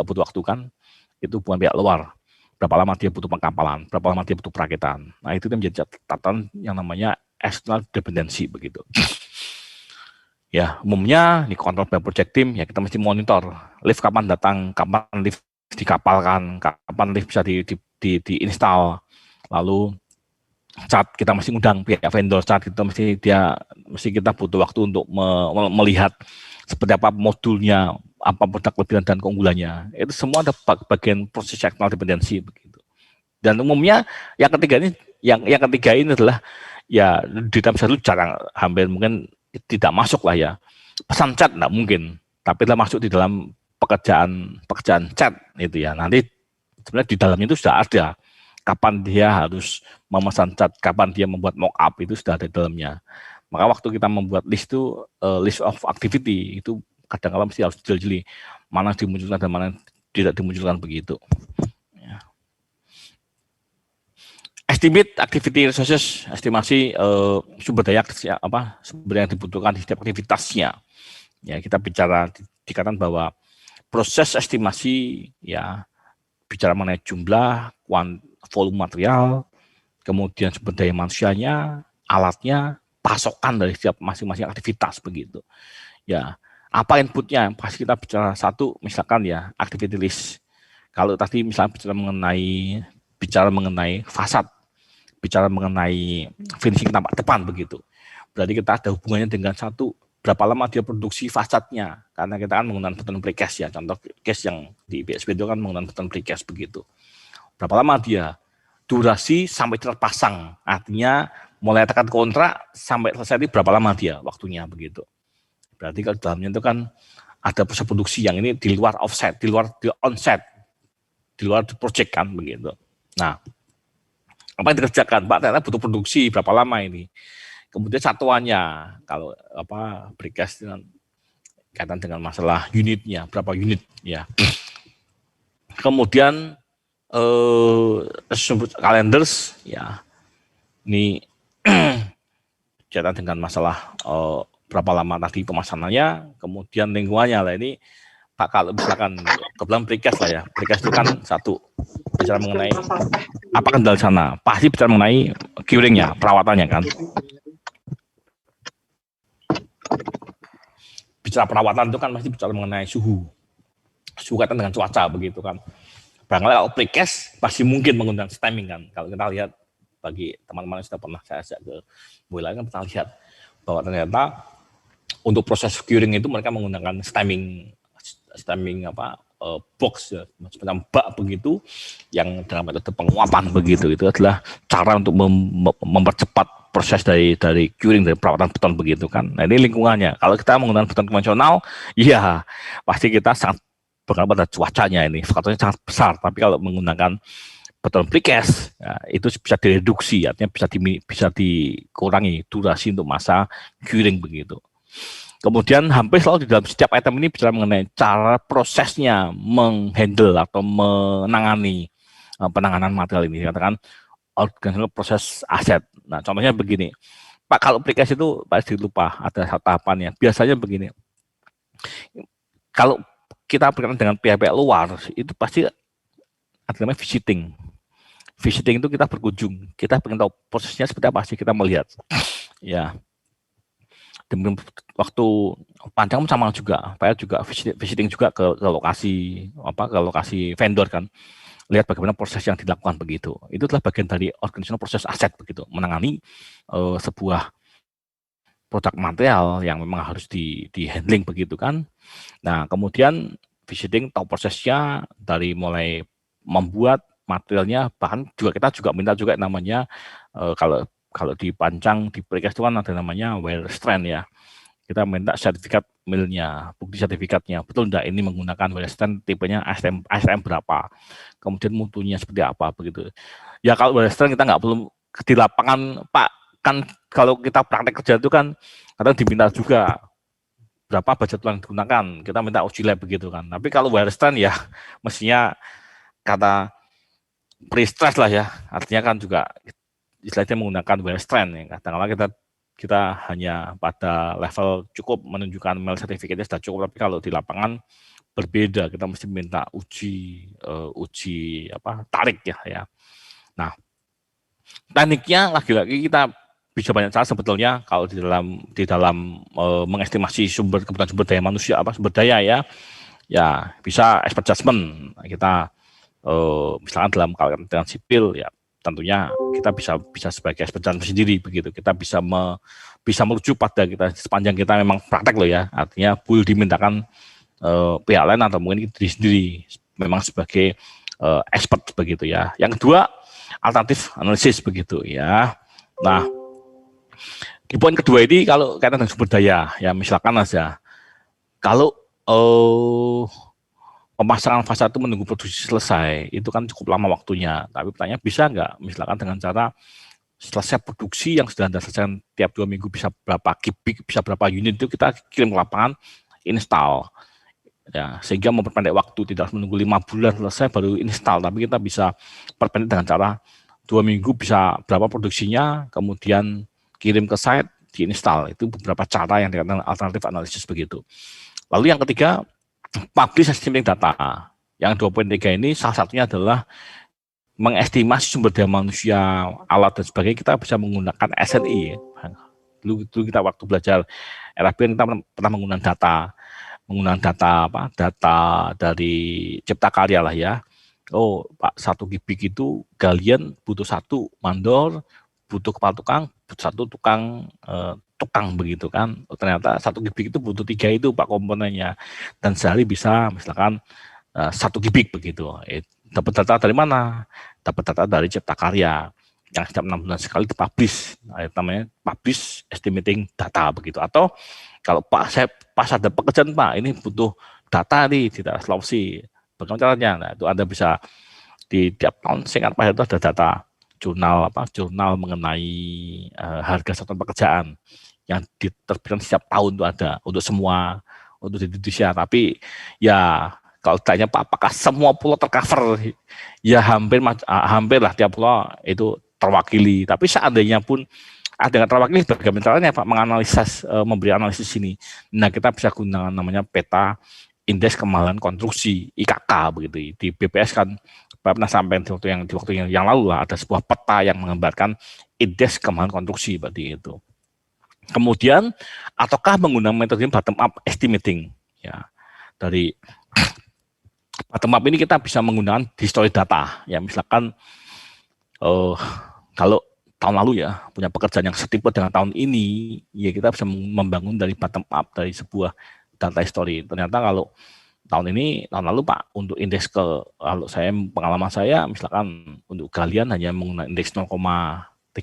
butuh waktu kan, itu bukan pihak luar. Berapa lama dia butuh pengkapalan, berapa lama dia butuh perakitan. Nah itu menjadi catatan yang namanya external dependency begitu. Ya umumnya di kontrol by project team ya kita mesti monitor lift kapan datang, kapan lift dikapalkan, kapan lift bisa diinstal, lalu cat kita mesti ngundang pihak vendor cat, kita mesti kita butuh waktu untuk melihat seperti apa modulnya, apa produk kelebihan dan keunggulannya. Itu semua ada bagian proses external dependency begitu. Dan umumnya yang ketiga ini adalah ya di dalam satu jarang, hampir mungkin tidak masuk lah ya. Pesan chat enggak mungkin, tapi telah masuk di dalam pekerjaan chat itu ya. Nanti sebenarnya di dalamnya itu sudah ada kapan dia harus memesan cat, kapan dia membuat mock-up, itu sudah ada di dalamnya. Maka waktu kita membuat list itu, list of activity, itu kadang-kadang mesti harus jeli-jeli, mana dimunculkan dan mana tidak dimunculkan begitu. Ya. Estimate activity resources, estimasi sumber daya sumber yang dibutuhkan di setiap aktivitasnya. Ya, kita bicara dikatakan bahwa proses estimasi ya bicara mengenai jumlah, volume material, kemudian sumber daya manusianya, alatnya, pasokan dari setiap masing-masing aktivitas begitu. Ya, apa inputnya? Pasti kita bicara satu, misalkan ya activity list. Kalau tadi misalnya bicara mengenai fasad, bicara mengenai finishing tampak depan begitu. Berarti kita ada hubungannya dengan satu, berapa lama dia produksi fasadnya, karena kita kan menggunakan beton precast ya. Contoh case yang di BSP itu kan menggunakan beton precast begitu. Berapa lama dia durasi sampai terpasang, artinya mulai tekan kontrak sampai selesai itu berapa lama dia waktunya begitu. Berarti kalau dalamnya itu kan ada proses produksi yang ini di luar offset, di onset, di luar project kan begitu. Nah, apa yang dikerjakan Pak? Ternyata butuh produksi berapa lama ini? Kemudian satuannya, kalau precast kaitan dengan masalah unitnya, berapa unit ya. Kemudian calendars ya, ini kaitan dengan masalah berapa lama tadi pemasangannya, kemudian lingkungannya lah, ini Pak, kalau misalkan kebetulan precast lah ya, precast itu kan satu bicara mengenai apa kendala sana, pasti bicara mengenai curingnya, perawatannya kan. Bicara perawatan itu kan pasti bicara mengenai suhu kaitan dengan cuaca begitu kan. Barangkali kalau precast pasti mungkin menggunakan stemming kan. Kalau kita lihat bagi teman-teman yang sudah pernah saya ajak ke wilayah kan pernah lihat bahwa ternyata untuk proses curing itu mereka menggunakan stemming box ya, semacam bak begitu yang dalam metode penguapan begitu. Itu adalah cara untuk mempercepat proses dari curing, dari perawatan beton begitu kan. Nah ini lingkungannya. Kalau kita menggunakan beton konvensional, ya pasti kita sangat bergantung pada cuacanya, ini faktornya sangat besar. Tapi kalau menggunakan beton precast, ya, itu bisa direduksi, artinya bisa dikurangi durasi untuk masa curing begitu. Kemudian hampir selalu di dalam setiap item ini bicara mengenai cara prosesnya menghandle atau menangani penanganan material ini, katakan organizational proses aset. Nah, contohnya begini, Pak, kalau precast itu pasti lupa ada tahapannya. Biasanya begini, kalau kita berkaitan dengan pihak-pihak luar, itu pasti ada namanya visiting. Visiting itu kita berkunjung, kita pengen tahu prosesnya seperti apa sih, kita melihat. Ya, dan waktu panjang sama juga, saya juga visiting juga ke lokasi vendor kan, lihat bagaimana proses yang dilakukan begitu. Itu adalah bagian dari organizational proses aset begitu, menangani sebuah produk material yang memang harus di handling begitu kan. Nah kemudian visiting tahu prosesnya dari mulai membuat materialnya, bahkan kita juga minta juga namanya kalau dipancang di precast itu kan ada namanya wear strength ya. Kita minta sertifikat milnya, bukti sertifikatnya. Betul enggak ini menggunakan wear strength tipenya ASTM berapa. Kemudian mutunya seperti apa begitu. Ya kalau wear strength kita nggak perlu di lapangan, Pak. Kan kalau kita praktek kerja itu kan kadang diminta juga berapa budget yang digunakan. Kita minta uji lab begitu kan. Tapi kalau wear strength ya mestinya kata pre-stress lah ya. Artinya kan juga istilahnya menggunakan wear strength ya. Kadang-kadang kita hanya pada level cukup menunjukkan mil sertifikatnya sudah cukup, tapi kalau di lapangan berbeda, kita mesti minta uji tarik ya. Nah, tekniknya lagi-lagi kita bisa banyak cara sebetulnya kalau di dalam mengestimasi kebutuhan sumber daya manusia sumber daya ya bisa expert judgment kita misalkan dalam kaitan dengan sipil ya. Tentunya kita bisa sebagai expert sendiri begitu, kita bisa merujuk pada kita sepanjang kita memang praktek loh ya, artinya boleh dimintakan pihak lain atau mungkin diri sendiri memang sebagai expert begitu ya. Yang kedua alternatif analisis begitu ya. Nah di poin kedua ini kalau kaitan dengan sumber daya ya, misalkan aja kalau pemasangan fasa itu menunggu produksi selesai, itu kan cukup lama waktunya. Tapi pertanyaan bisa nggak, misalkan dengan cara selesai produksi yang sudah Anda selesaikan tiap 2 minggu bisa berapa kubik, bisa berapa unit itu kita kirim ke lapangan, install. Ya, sehingga memperpendek waktu, tidak harus menunggu 5 bulan selesai baru install, tapi kita bisa perpendek dengan cara 2 minggu bisa berapa produksinya, kemudian kirim ke site, diinstal. Itu beberapa cara yang dikatakan alternatif analisis begitu. Lalu yang ketiga, publish estimating data. Yang 2.3 ini salah satunya adalah mengestimasi sumber daya manusia, alat dan sebagainya. Kita bisa menggunakan SNI. Dulu kita waktu belajar RAPN kita pernah menggunakan data dari Cipta Karya lah ya. Oh Pak, 1 kubik itu galian butuh 1 mandor, butuh kepala tukang, butuh 1 tukang begitu kan. Ternyata 1 kubik itu butuh 3 itu Pak komponennya, dan sehari bisa misalkan 1 kubik begitu. Dapat data dari mana? Dapat data dari Cipta Karya yang setiap 6 bulan sekali dipublish, namanya publish estimating data begitu. Atau kalau Pak saya pas ada pekerjaan Pak ini butuh data nih di daerah Sulawesi, bagaimana caranya? Nah itu Anda bisa di tiap tahun singkat Pak itu ada data jurnal mengenai harga satuan pekerjaan yang diterbitkan setiap tahun itu ada untuk semua untuk di Indonesia. Tapi ya kalau tanya Pak apakah semua pulau tercover, ya hampir lah tiap pulau itu terwakili. Tapi seandainya pun ada yang terwakili, bagaimana caranya Pak menganalisis memberi analisis ini. Nah kita bisa gunakan namanya peta indeks kemahalan konstruksi IKK begitu. Di BPS kan pernah sampai di waktu yang lalu lah, ada sebuah peta yang menggambarkan indeks kemahalan konstruksi seperti itu. Kemudian ataukah menggunakan metode bottom up estimating ya. Dari bottom up ini kita bisa menggunakan history data ya, misalkan kalau tahun lalu ya punya pekerjaan yang setipe dengan tahun ini ya, kita bisa membangun dari bottom up dari sebuah data history. Ternyata kalau tahun lalu Pak, untuk indeks kalau pengalaman saya misalkan untuk galian hanya menggunakan indeks 0,35,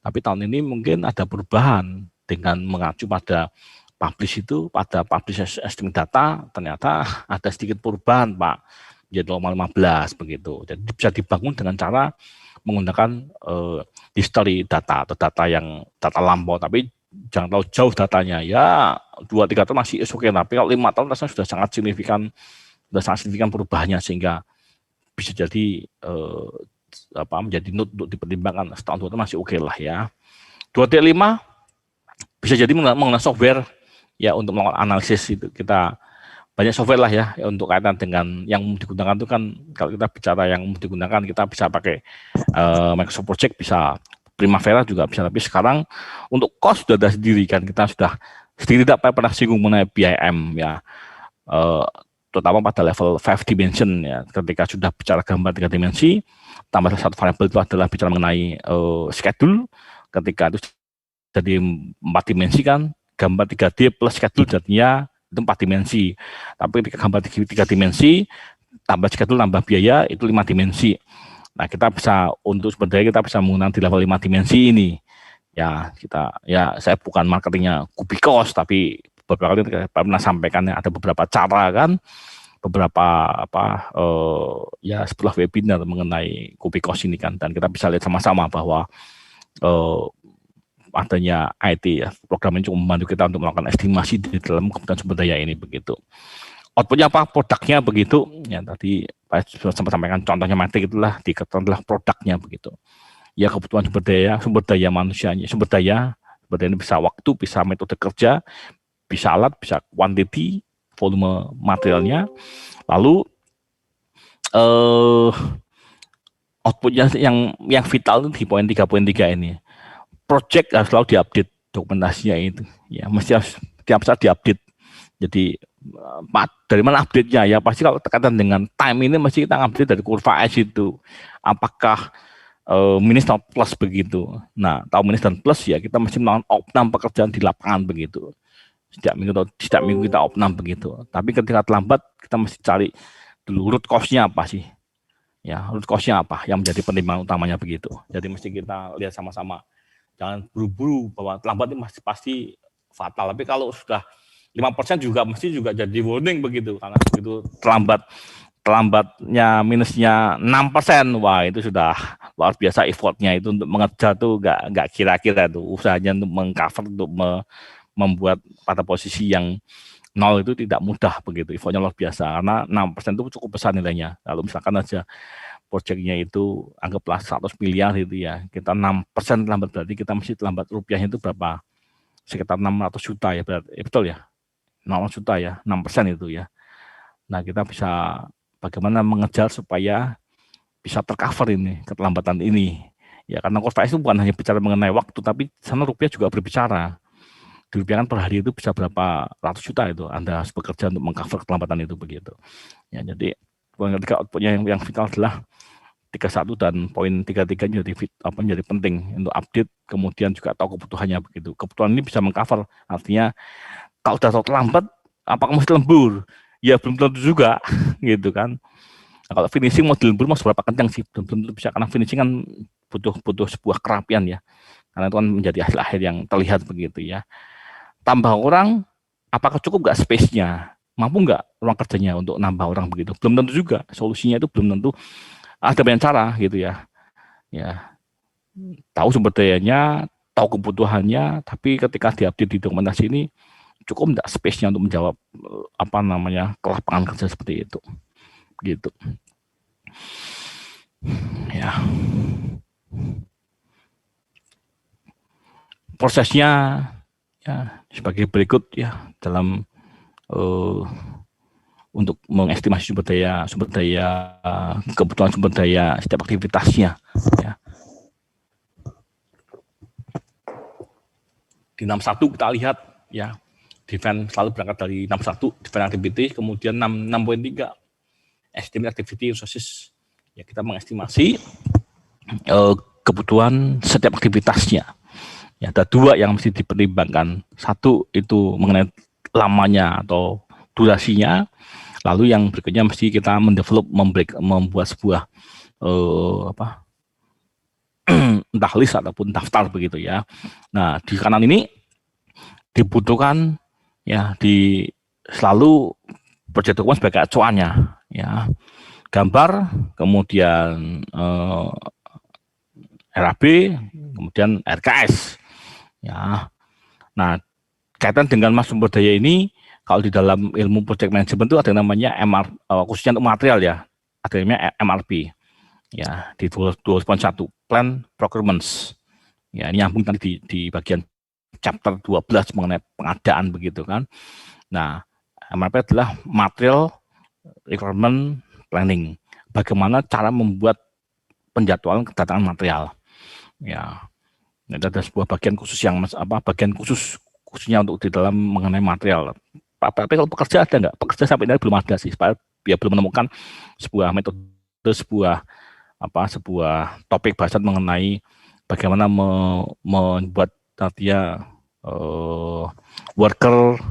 tapi tahun ini mungkin ada perubahan dengan mengacu pada publish estimate data, ternyata ada sedikit perubahan Pak, menjadi 0,15 begitu. Jadi bisa dibangun dengan cara menggunakan history data atau data lampau, tapi jangan tahu jauh datanya ya, 2-3 tahun masih oke, tapi kalau 5 tahun rasanya sudah sangat signifikan perubahannya, sehingga bisa jadi menjadi note untuk dipertimbangkan. Setahun 2 tahun masih oke lah ya. 2.5 bisa jadi menggunakan software ya untuk melakukan analisis. Itu kita banyak software lah ya untuk kaitan dengan yang digunakan itu kan. Kalau kita bicara yang digunakan, kita bisa pakai Microsoft Project, bisa Primavera juga bisa, tapi sekarang untuk cost sudah ada sendiri kan, kita sudah sedikit tidak pernah singgung mengenai BIM ya, terutama pada level 5 dimension ya, ketika sudah bicara gambar 3 dimensi, tambah satu variabel itu adalah bicara mengenai schedule, ketika itu jadi 4 dimensi kan, gambar 3D plus schedule jadinya itu 4 dimensi, tapi ketika gambar 3 dimensi, tambah schedule, tambah biaya, itu 5 dimensi. Nah, kita bisa untuk sumber daya kita bisa menggunakan di level 5 dimensi ini. Ya, saya bukan marketingnya Kubikos, tapi beberapa kali pernah sampaikan ada beberapa cara kan, beberapa setelah webinar mengenai Kubikos ini kan, dan kita bisa lihat sama-sama bahwa adanya IT ya, program ini cukup membantu kita untuk melakukan estimasi di dalam kebutuhan sumber daya ini begitu. Outputnya apa? Produknya begitu. Ya tadi Pak sudah sempat sampaikan contohnya materi itulah dikatakan adalah produknya begitu. Ya kebutuhan sumber daya manusianya, sumber daya ini bisa waktu, bisa metode kerja, bisa alat, bisa quantity, volume materialnya. Lalu outputnya yang vital itu di poin 3.3 ini. Project harus selalu diupdate dokumentasinya itu. Ya mesti harus tiap saat diupdate. Jadi dari mana update-nya ya, pasti kalau terkaitan dengan time ini mesti kita update dari kurva S itu, apakah minus atau plus begitu. Nah, tahu minus dan plus ya kita mesti melakukan opnam pekerjaan di lapangan begitu. Setiap minggu kita opnam begitu. Tapi ketika terlambat kita mesti cari dulu root cause-nya apa sih. Ya, root cause-nya apa yang menjadi pertimbangan utamanya begitu. Jadi mesti kita lihat sama-sama. Jangan buru-buru bahwa terlambat ini pasti fatal. Tapi kalau sudah 5% juga mesti juga jadi warning begitu, karena begitu terlambatnya minusnya 6%, wah itu sudah luar biasa effortnya itu untuk mengejar tuh nggak kira-kira tuh usahanya untuk mengcover, untuk membuat pada posisi yang 0 itu tidak mudah begitu, effortnya luar biasa karena 6% itu cukup besar nilainya. Kalau misalkan aja proyeknya itu anggaplah 100 miliar itu ya, kita 6% terlambat berarti kita mesti terlambat rupiahnya itu berapa? Sekitar 600 juta ya berarti, betul ya? 6 juta ya, 6% itu ya. Nah, kita bisa bagaimana mengejar supaya bisa tercover ini, keterlambatan ini. Ya, karena kurva S itu bukan hanya bicara mengenai waktu, tapi sana rupiah juga berbicara. Dirupiahkan per hari itu bisa berapa ratus juta itu Anda harus bekerja untuk mengcover keterlambatan itu begitu. Ya, jadi poin ketiga outputnya yang vital adalah 31 dan poin 33 jadi penting untuk update, kemudian juga tahu kebutuhannya begitu. Kebutuhan ini bisa mengcover, artinya kalau sudah terlambat, apakah mesti lembur? Ya belum tentu juga, gitu kan. Nah, kalau finishing mau dilembur mau seberapa kencang sih? Belum tentu bisa, karena finishing kan butuh sebuah kerapian ya. Karena itu kan menjadi hasil akhir yang terlihat begitu ya. Tambah orang, apakah cukup nggak space-nya? Mampu nggak ruang kerjanya untuk nambah orang begitu? Belum tentu juga. Solusinya itu belum tentu. Ada banyak cara gitu ya. Ya, tahu sumber dayanya, tahu kebutuhannya, tapi ketika diupdate di dokumentasi ini cukup enggak space-nya untuk menjawab kelapangan kerja seperti itu. Gitu. Ya. Prosesnya ya sebagai berikut ya, dalam untuk mengestimasi sumber daya kebutuhan sumber daya setiap aktivitasnya. Ya. Di 61 kita lihat ya, defense selalu berangkat dari 61 defense activity, kemudian 6.3 estimate activity resources. Ya, kita mengestimasi kebutuhan setiap aktivitasnya. Ya, ada dua yang mesti dipertimbangkan. Satu itu mengenai lamanya atau durasinya. Lalu yang berikutnya mesti kita membuat sebuah entah list ataupun daftar begitu ya. Nah, di kanan ini dibutuhkan ya selalu project dokumen sebagai acuannya ya. Gambar, kemudian RAB, kemudian RKS ya. Nah, kaitan dengan sumber daya ini, kalau di dalam ilmu project management itu ada yang namanya khususnya untuk material ya, ada yang namanya MRP ya, di 12.1 plan procurements ya. Ini nyambung tadi di bagian chapter 12 mengenai pengadaan begitu kan. Nah, MRP adalah material requirement planning, bagaimana cara membuat penjadwalan kedatangan material ya. Ini ada sebuah bagian khusus yang bagian khususnya untuk di dalam mengenai material. Tapi kalau pekerja ada nggak? Pekerja sampai ini belum ada sih, dia belum menemukan sebuah metode, sebuah topik bahasan mengenai bagaimana membuat dia worker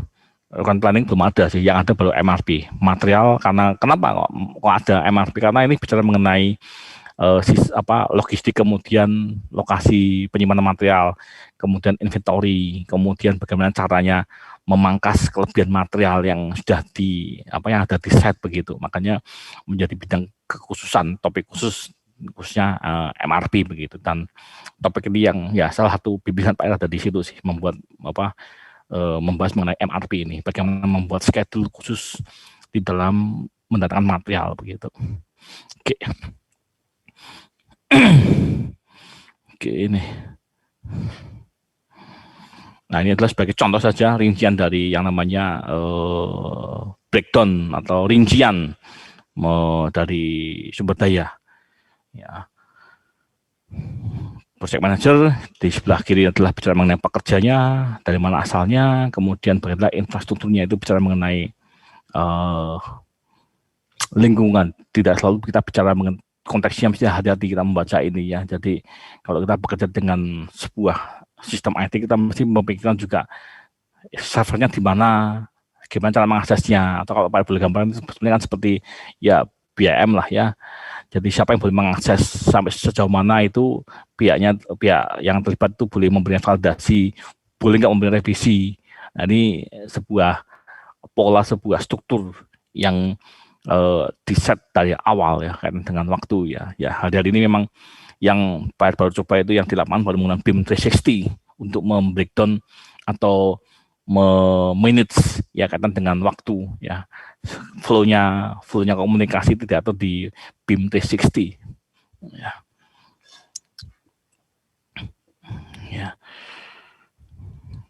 planning belum ada sih. Yang ada baru MRP material. Karena kenapa kok ada MRP? Karena ini bicara mengenai logistik, kemudian lokasi penyimpanan material, kemudian inventory, kemudian bagaimana caranya memangkas kelebihan material yang sudah yang ada di set begitu. Makanya menjadi bidang kekhususan, topik khususnya MRP begitu. Dan topik ini yang ya salah satu bimbingan Pak ada di situ sih, membahas mengenai MRP ini, bagaimana membuat schedule khusus di dalam mendatangkan material begitu. Oke. Oke, ini. Nah, ini adalah sebagai contoh saja rincian dari yang namanya breakdown atau rincian dari sumber daya. Ya. Project manager di sebelah kiri adalah bicara mengenai pekerjanya, dari mana asalnya, kemudian bagaimana infrastrukturnya itu bicara mengenai lingkungan. Tidak selalu kita bicara mengenai konteksnya, mesti hati-hati kita membaca ini ya. Jadi kalau kita bekerja dengan sebuah sistem IT, kita mesti memikirkan juga servernya di mana, gimana cara mengaksesnya. Atau kalau Pak boleh gambaran sebenarnya kan seperti ya BIM lah ya. Jadi siapa yang boleh mengakses sampai sejauh mana itu pihak yang terlibat itu boleh memberikan validasi, boleh nggak memberikan revisi. Nah, ini sebuah pola, sebuah struktur yang di-set dari awal ya, kan dengan waktu ya. Ya, hari ini memang yang baru coba itu yang di lapangan baru menggunakan BIM 360 untuk membreakdown atau manage ya kaitan dengan waktu ya. Flow-nya komunikasi tidak atau di BIM 360 ya.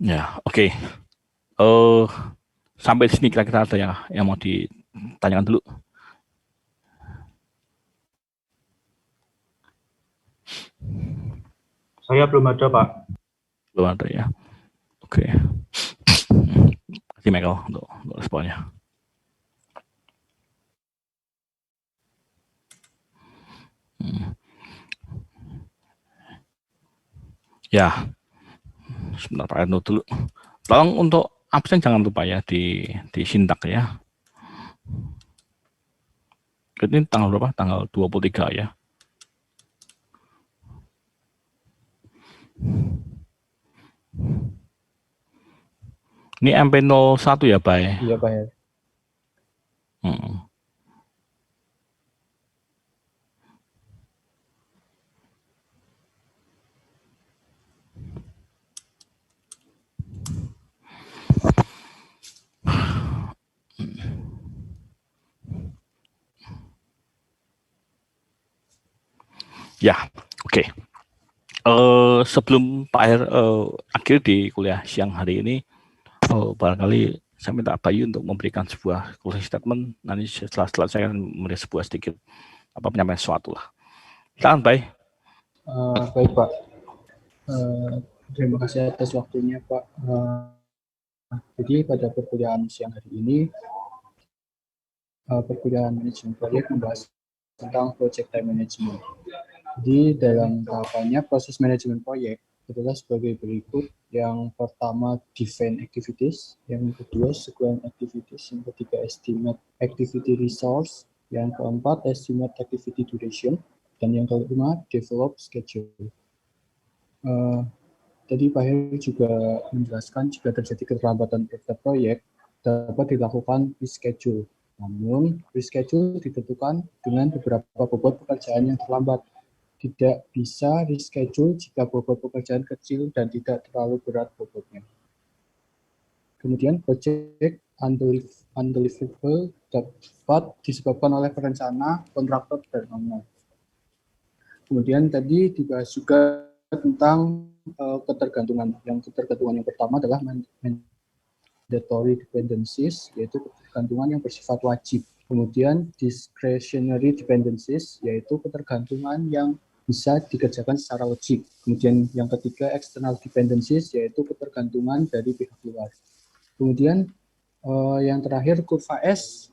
Ya, oke. Sampai sini kira-kira ada yang mau ditanyakan dulu. Saya belum ada, Pak. Belum ada ya. Oke. Terima kasih Michael untuk responnya. Ya, sebentar Pak Erno dulu. Tolong untuk absen jangan lupa ya disintak ya. Ini tanggal berapa? Tanggal 23 ya. Ini MP01 ya, Pak? Iya, Pak ya. Ya, oke. Sebelum Pak akhir di kuliah siang hari ini, barangkali saya minta Bayu untuk memberikan sebuah closing statement. Nanti setelah saya akan memberi sebuah sedikit penyampaian sesuatu lah. Silakan, Bay. Baik Pak, terima kasih atas waktunya Pak. Jadi pada perkuliahan siang hari ini, perkuliahan manajemen proyek membahas tentang project time management. Jadi dalam tahapannya proses manajemen proyek adalah sebagai berikut. Yang pertama define activities, yang kedua sequence activities, yang ketiga estimate activity resource, yang keempat estimate activity duration, dan yang kelima develop schedule. Tadi Pak Heri juga menjelaskan jika terjadi keterlambatan proyek dapat dilakukan reschedule. Namun reschedule ditentukan dengan beberapa bobot pekerjaan yang terlambat. Tidak bisa reschedule jika bobot pekerjaan kecil dan tidak terlalu berat bobotnya. Kemudian project undeliverable dapat disebabkan oleh perencana, kontraktor, dan owner. Kemudian tadi dibahas juga tentang ketergantungan. Yang ketergantungan yang pertama adalah mandatory dependencies, yaitu ketergantungan yang bersifat wajib. Kemudian discretionary dependencies, yaitu ketergantungan yang bisa dikerjakan secara wajib. Kemudian yang ketiga external dependencies, yaitu ketergantungan dari pihak luar. Kemudian yang terakhir kurva S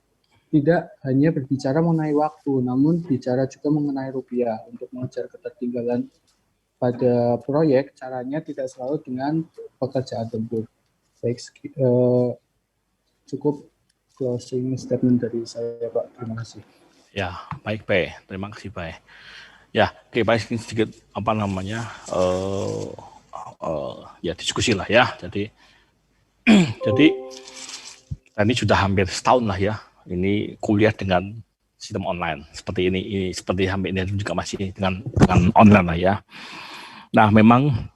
tidak hanya berbicara mengenai waktu, namun bicara juga mengenai rupiah. Untuk mengejar ketertinggalan pada proyek, caranya tidak selalu dengan pekerjaan tempur. Baik, cukup closing statement dari saya, Pak. Terima kasih. Ya, baik, Pak. Terima kasih, Pak. Ya, oke, baik, sedikit ya diskusi lah ya. Jadi ini sudah hampir setahun lah ya. Ini kuliah dengan sistem online seperti ini seperti hampir ini juga masih dengan online lah ya. Nah, memang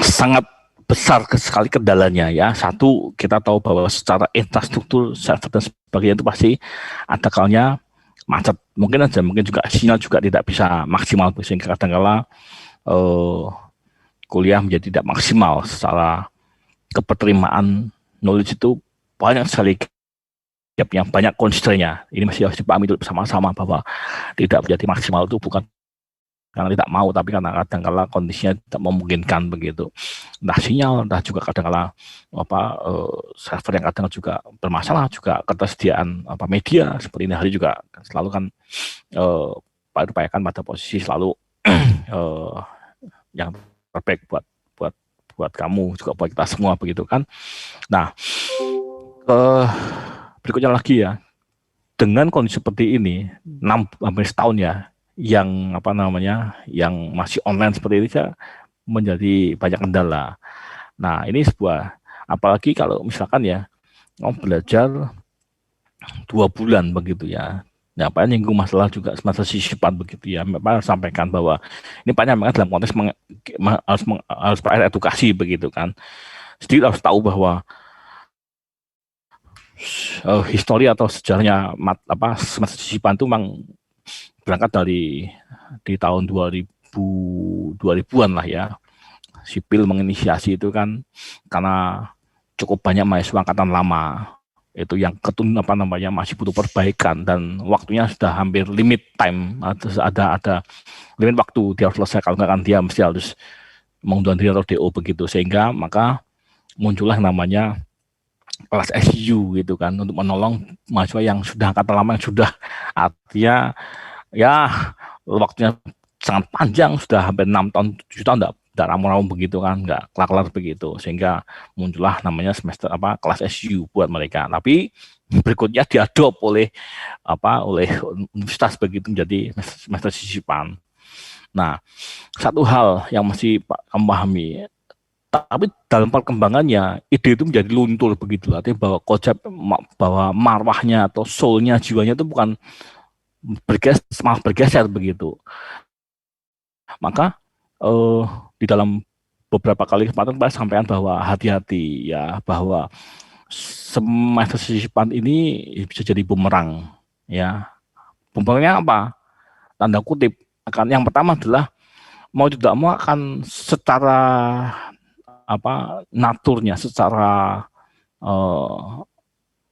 sangat besar sekali kendalanya ya. Satu, kita tahu bahwa secara infrastruktur server dan sebagainya itu pasti ada kalanya macet, mungkin juga sinyal juga tidak bisa maksimal, sehingga kadang-kala kuliah menjadi tidak maksimal secara kepenerimaan knowledge itu banyak sekali yang banyak constraint-nya. Ini masih harus dipahami dulu bersama-sama bahwa tidak menjadi maksimal itu bukan karena tidak mau, tapi karena kadang-kala kondisinya tidak memungkinkan begitu. Entah sinyal, entah juga kadang-kala server yang kadang juga bermasalah, juga ketersediaan media seperti ini hari juga selalu kan upayakan pada posisi selalu yang terbaik buat kamu juga buat kita semua begitu kan. Nah, berikutnya lagi ya, dengan kondisi seperti ini 6 setahun ya, yang yang masih online seperti ini menjadi banyak kendala. Nah, ini apalagi kalau misalkan ya mau belajar 2 bulan begitu ya. Nah, Pak nyinggung masalah juga semasa sisipan begitu ya. Pak sampaikan bahwa ini Pak memang dalam konteks harus edukasi begitu kan. Sedikit harus tahu bahwa histori atau sejarahnya semasa sisipan itu memang berangkat di tahun 2000-an lah ya. Sipil menginisiasi itu kan karena cukup banyak mahasiswa angkatan lama itu yang masih butuh perbaikan dan waktunya sudah hampir limit time, ada limit waktu dia harus selesai, kalau nggak kan dia mesti harus mengundurkan diri atau DO begitu, sehingga maka muncullah namanya kelas SU gitu kan untuk menolong mahasiswa yang sudah angkatan lama, yang sudah artinya ya waktunya sangat panjang, sudah hampir 6 tahun 7 tahun tidak ramu-ramu begitu kan, nggak kelar-kelar begitu, sehingga muncullah namanya semester kelas SU buat mereka. Tapi berikutnya diadop oleh universitas begitu menjadi semester sisipan. Nah, satu hal yang masih Pak kamu pahami, tapi dalam perkembangannya ide itu menjadi luntur begitu, artinya bahwa konsep bahwa marwahnya atau soulnya, jiwanya itu bukan bergeser begitu. Maka di dalam beberapa kali kesempatan Pak sampaikan bahwa hati-hati ya, bahwa semester sisipan ini bisa jadi bumerang ya. Bumerangnya apa? Tanda kutip akan yang pertama adalah mau tidak mau akan secara naturnya, secara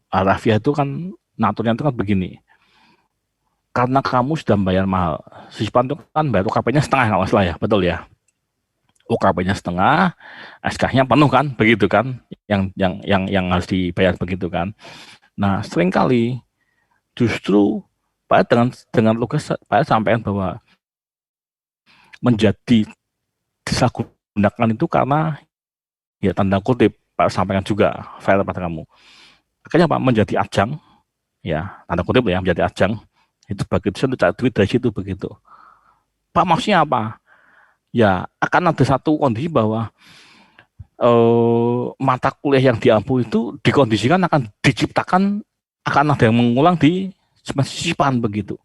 Arafiah itu kan naturnya itu kan begini, karena kamu sudah membayar mahal. Sispan itu kan bayar UKP-nya setengah kalau masalah ya, betul ya. UKP-nya setengah, SK-nya penuh kan, begitu kan, yang harus dibayar begitu kan. Nah, seringkali justru Pak dengan lugas Pak sampaikan bahwa menjadi disalahgunakan itu karena ya tanda kutip Pak sampaikan juga file pada kamu. Akhirnya Pak menjadi ajang, ya tanda kutip ya menjadi ajang itu begitu untuk cari duit dari situ begitu. Pak maksudnya apa? Ya akan ada satu kondisi bahwa mata kuliah yang diampu itu dikondisikan akan diciptakan akan ada yang mengulang di sisipan begitu.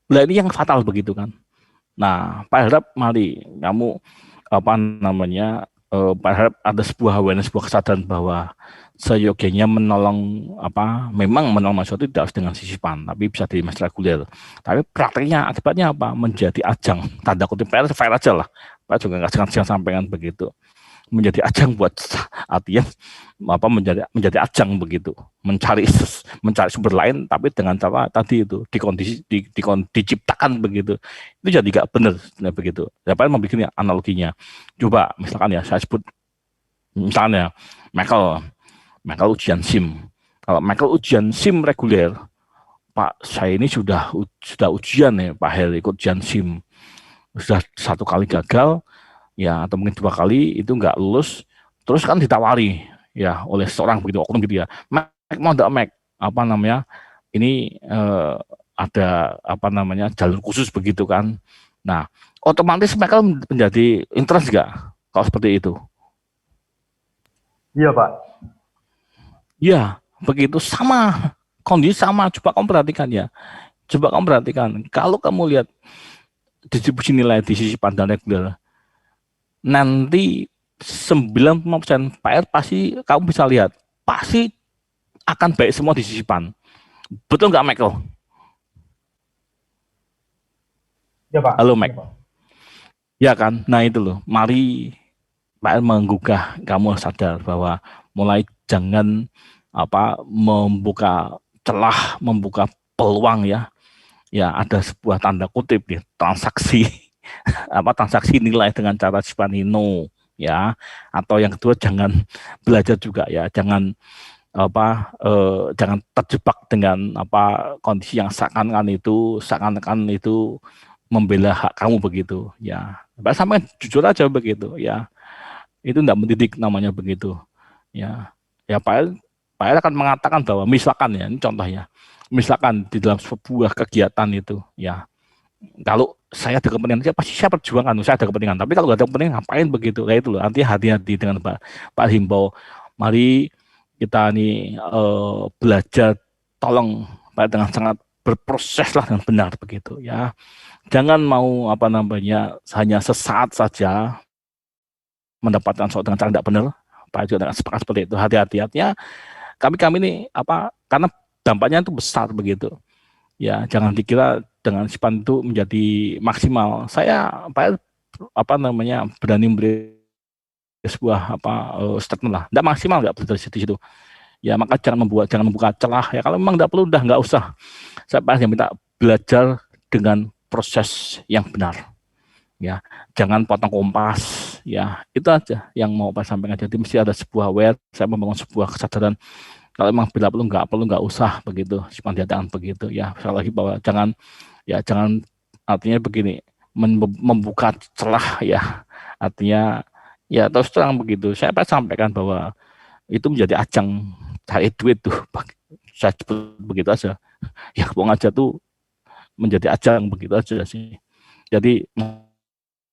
Nah ini yang fatal begitu kan. Nah Pak harap mari kamu apa namanya Pak harap ada sebuah awareness, sebuah kesadaran bahwa seyogianya menolong memang menolong masyarakat tidak harus dengan sisipan, tapi bisa di masalah reguler. Tapi prakteknya akibatnya apa? Menjadi ajang tanda kutip fair aja lah. Pak juga nggak sampaikan begitu. Menjadi ajang buat artinya menjadi ajang begitu, mencari sumber lain, tapi dengan cara tadi itu diciptakan begitu. Itu jadi nggak benar begitu. Dapat membuat analoginya. Coba misalkan ya saya sebut misalnya Michael ujian SIM. Kalau Michael ujian SIM reguler, Pak saya ini sudah ujian ya Pak Hel ikut ujian SIM, sudah 1 kali gagal ya atau mungkin 2 kali itu nggak lulus, terus kan ditawari ya oleh seorang begitu oknum gitu ya, mau enggak ini ada jalur khusus begitu kan. Nah otomatis Michael menjadi interest nggak kalau seperti itu? Iya Pak. Ya, begitu sama, kondisi sama. Coba kamu perhatikan. Kalau kamu lihat distribusi nilai di sisi pandang reguler, nanti 95% PR pasti kamu bisa lihat, pasti akan baik semua di sisipan. Betul nggak, Michael? Ya Pak. Halo, Mike. Ya kan? Nah itu loh, mari Pak menggugah kamu sadar bahwa mulai jangan membuka celah, membuka peluang ya ada sebuah tanda kutip ya transaksi transaksi nilai dengan cara Spanino ya, atau yang kedua jangan belajar juga ya, jangan jangan terjebak dengan kondisi yang seakan-akan itu membela hak kamu begitu ya. Pak sampai jujur aja begitu ya, itu tidak mendidik namanya begitu ya. Pak akan mengatakan bahwa misalkan ya, ini contohnya, misalkan di dalam sebuah kegiatan itu ya, kalau saya ada kepentingan, pasti saya perjuangkan, saya ada kepentingan. Tapi kalau nggak ada kepentingan, ngapain begitu? Kayak itu loh. Nanti hati-hati dengan Pak himbau. Mari kita ini belajar, tolong Pak dengan sangat berproses lah dengan benar begitu ya. Jangan mau hanya sesaat saja mendapatkan sesuatu dengan cara tidak benar. Pak juga dengan sepakat seperti itu. Hati-hatinya kami ini karena dampaknya itu besar begitu. Ya, jangan dikira dengan sisipan itu menjadi maksimal. Saya berani memberi sebuah statement lah. Tidak maksimal nggak dari situ. Ya, maka jangan membuka celah. Ya, kalau memang tidak perlu, nggak usah. Saya pasti minta belajar dengan proses yang benar. Ya, jangan potong kompas. Ya, itu aja yang mau Pak sampaikan. Jadi mesti ada sebuah aware. Saya membangun sebuah kesadaran. Kalau memang bila perlu nggak usah begitu, simpan diadakan begitu ya. Sekali lagi bahwa jangan artinya begini, membuka celah ya, artinya ya terus terang begitu. Saya sampaikan bahwa itu menjadi ajang cari duit tuh, saya sebut begitu aja. Ya uang aja tuh menjadi ajang begitu aja sih. Jadi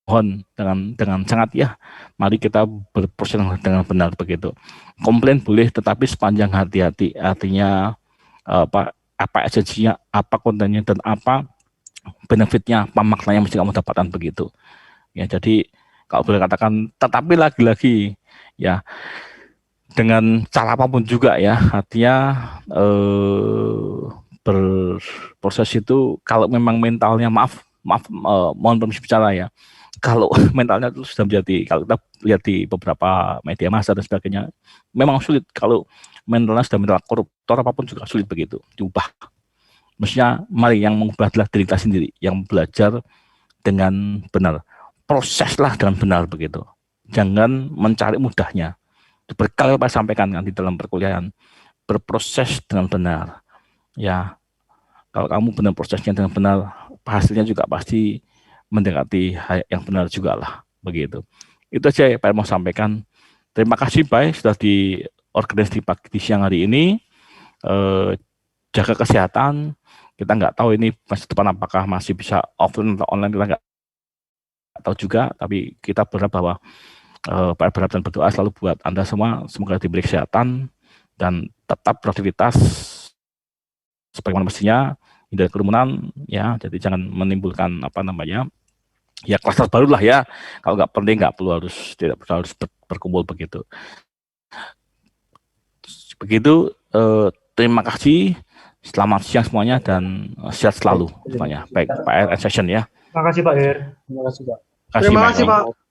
mohon dengan sangat ya, mari kita berproses dengan benar begitu. Komplain boleh, tetapi sepanjang hati-hati. Artinya apa esensinya, apa kontennya, dan apa benefitnya, apa maknanya mesti kamu dapatkan begitu. Ya, jadi kalau boleh katakan, tetapi lagi-lagi ya dengan cara apapun juga ya, artinya berproses itu kalau memang mentalnya mohon permisi bicara ya. kalau mentalnya itu sudah menjadi, kalau kita lihat di beberapa media massa dan sebagainya, memang sulit. Kalau mentalnya sudah mental koruptor apapun juga sulit begitu diubah. Maksudnya mari yang mengubah adalah diri kita sendiri, yang belajar dengan benar, proseslah dengan benar begitu. Jangan mencari mudahnya. Berkali saya sampaikan kan di dalam perkuliahan, berproses dengan benar. Ya, kalau kamu benar prosesnya dengan benar, hasilnya juga pasti mendekati yang benar juga lah begitu. Itu aja yang Pak mau sampaikan. Terima kasih Pak sudah diorganisasi di siang hari ini. Jaga kesehatan. Kita nggak tahu ini masa depan apakah masih bisa offline atau online, kita nggak tahu juga. Tapi kita berharap bahwa Pak berharap dan berdoa selalu buat Anda semua, semoga diberi kesehatan dan tetap beraktivitas sebagaimana mestinya, hindari kerumunan ya. Jadi jangan menimbulkan ya klaster baru lah ya. Kalau nggak penting nggak perlu tidak harus berkumpul begitu. Begitu. Terima kasih. Selamat siang semuanya dan sehat selalu semuanya. Baik Pak R Session ya. Terima kasih Pak Ir. Terima kasih Pak. Terima kasih Pak.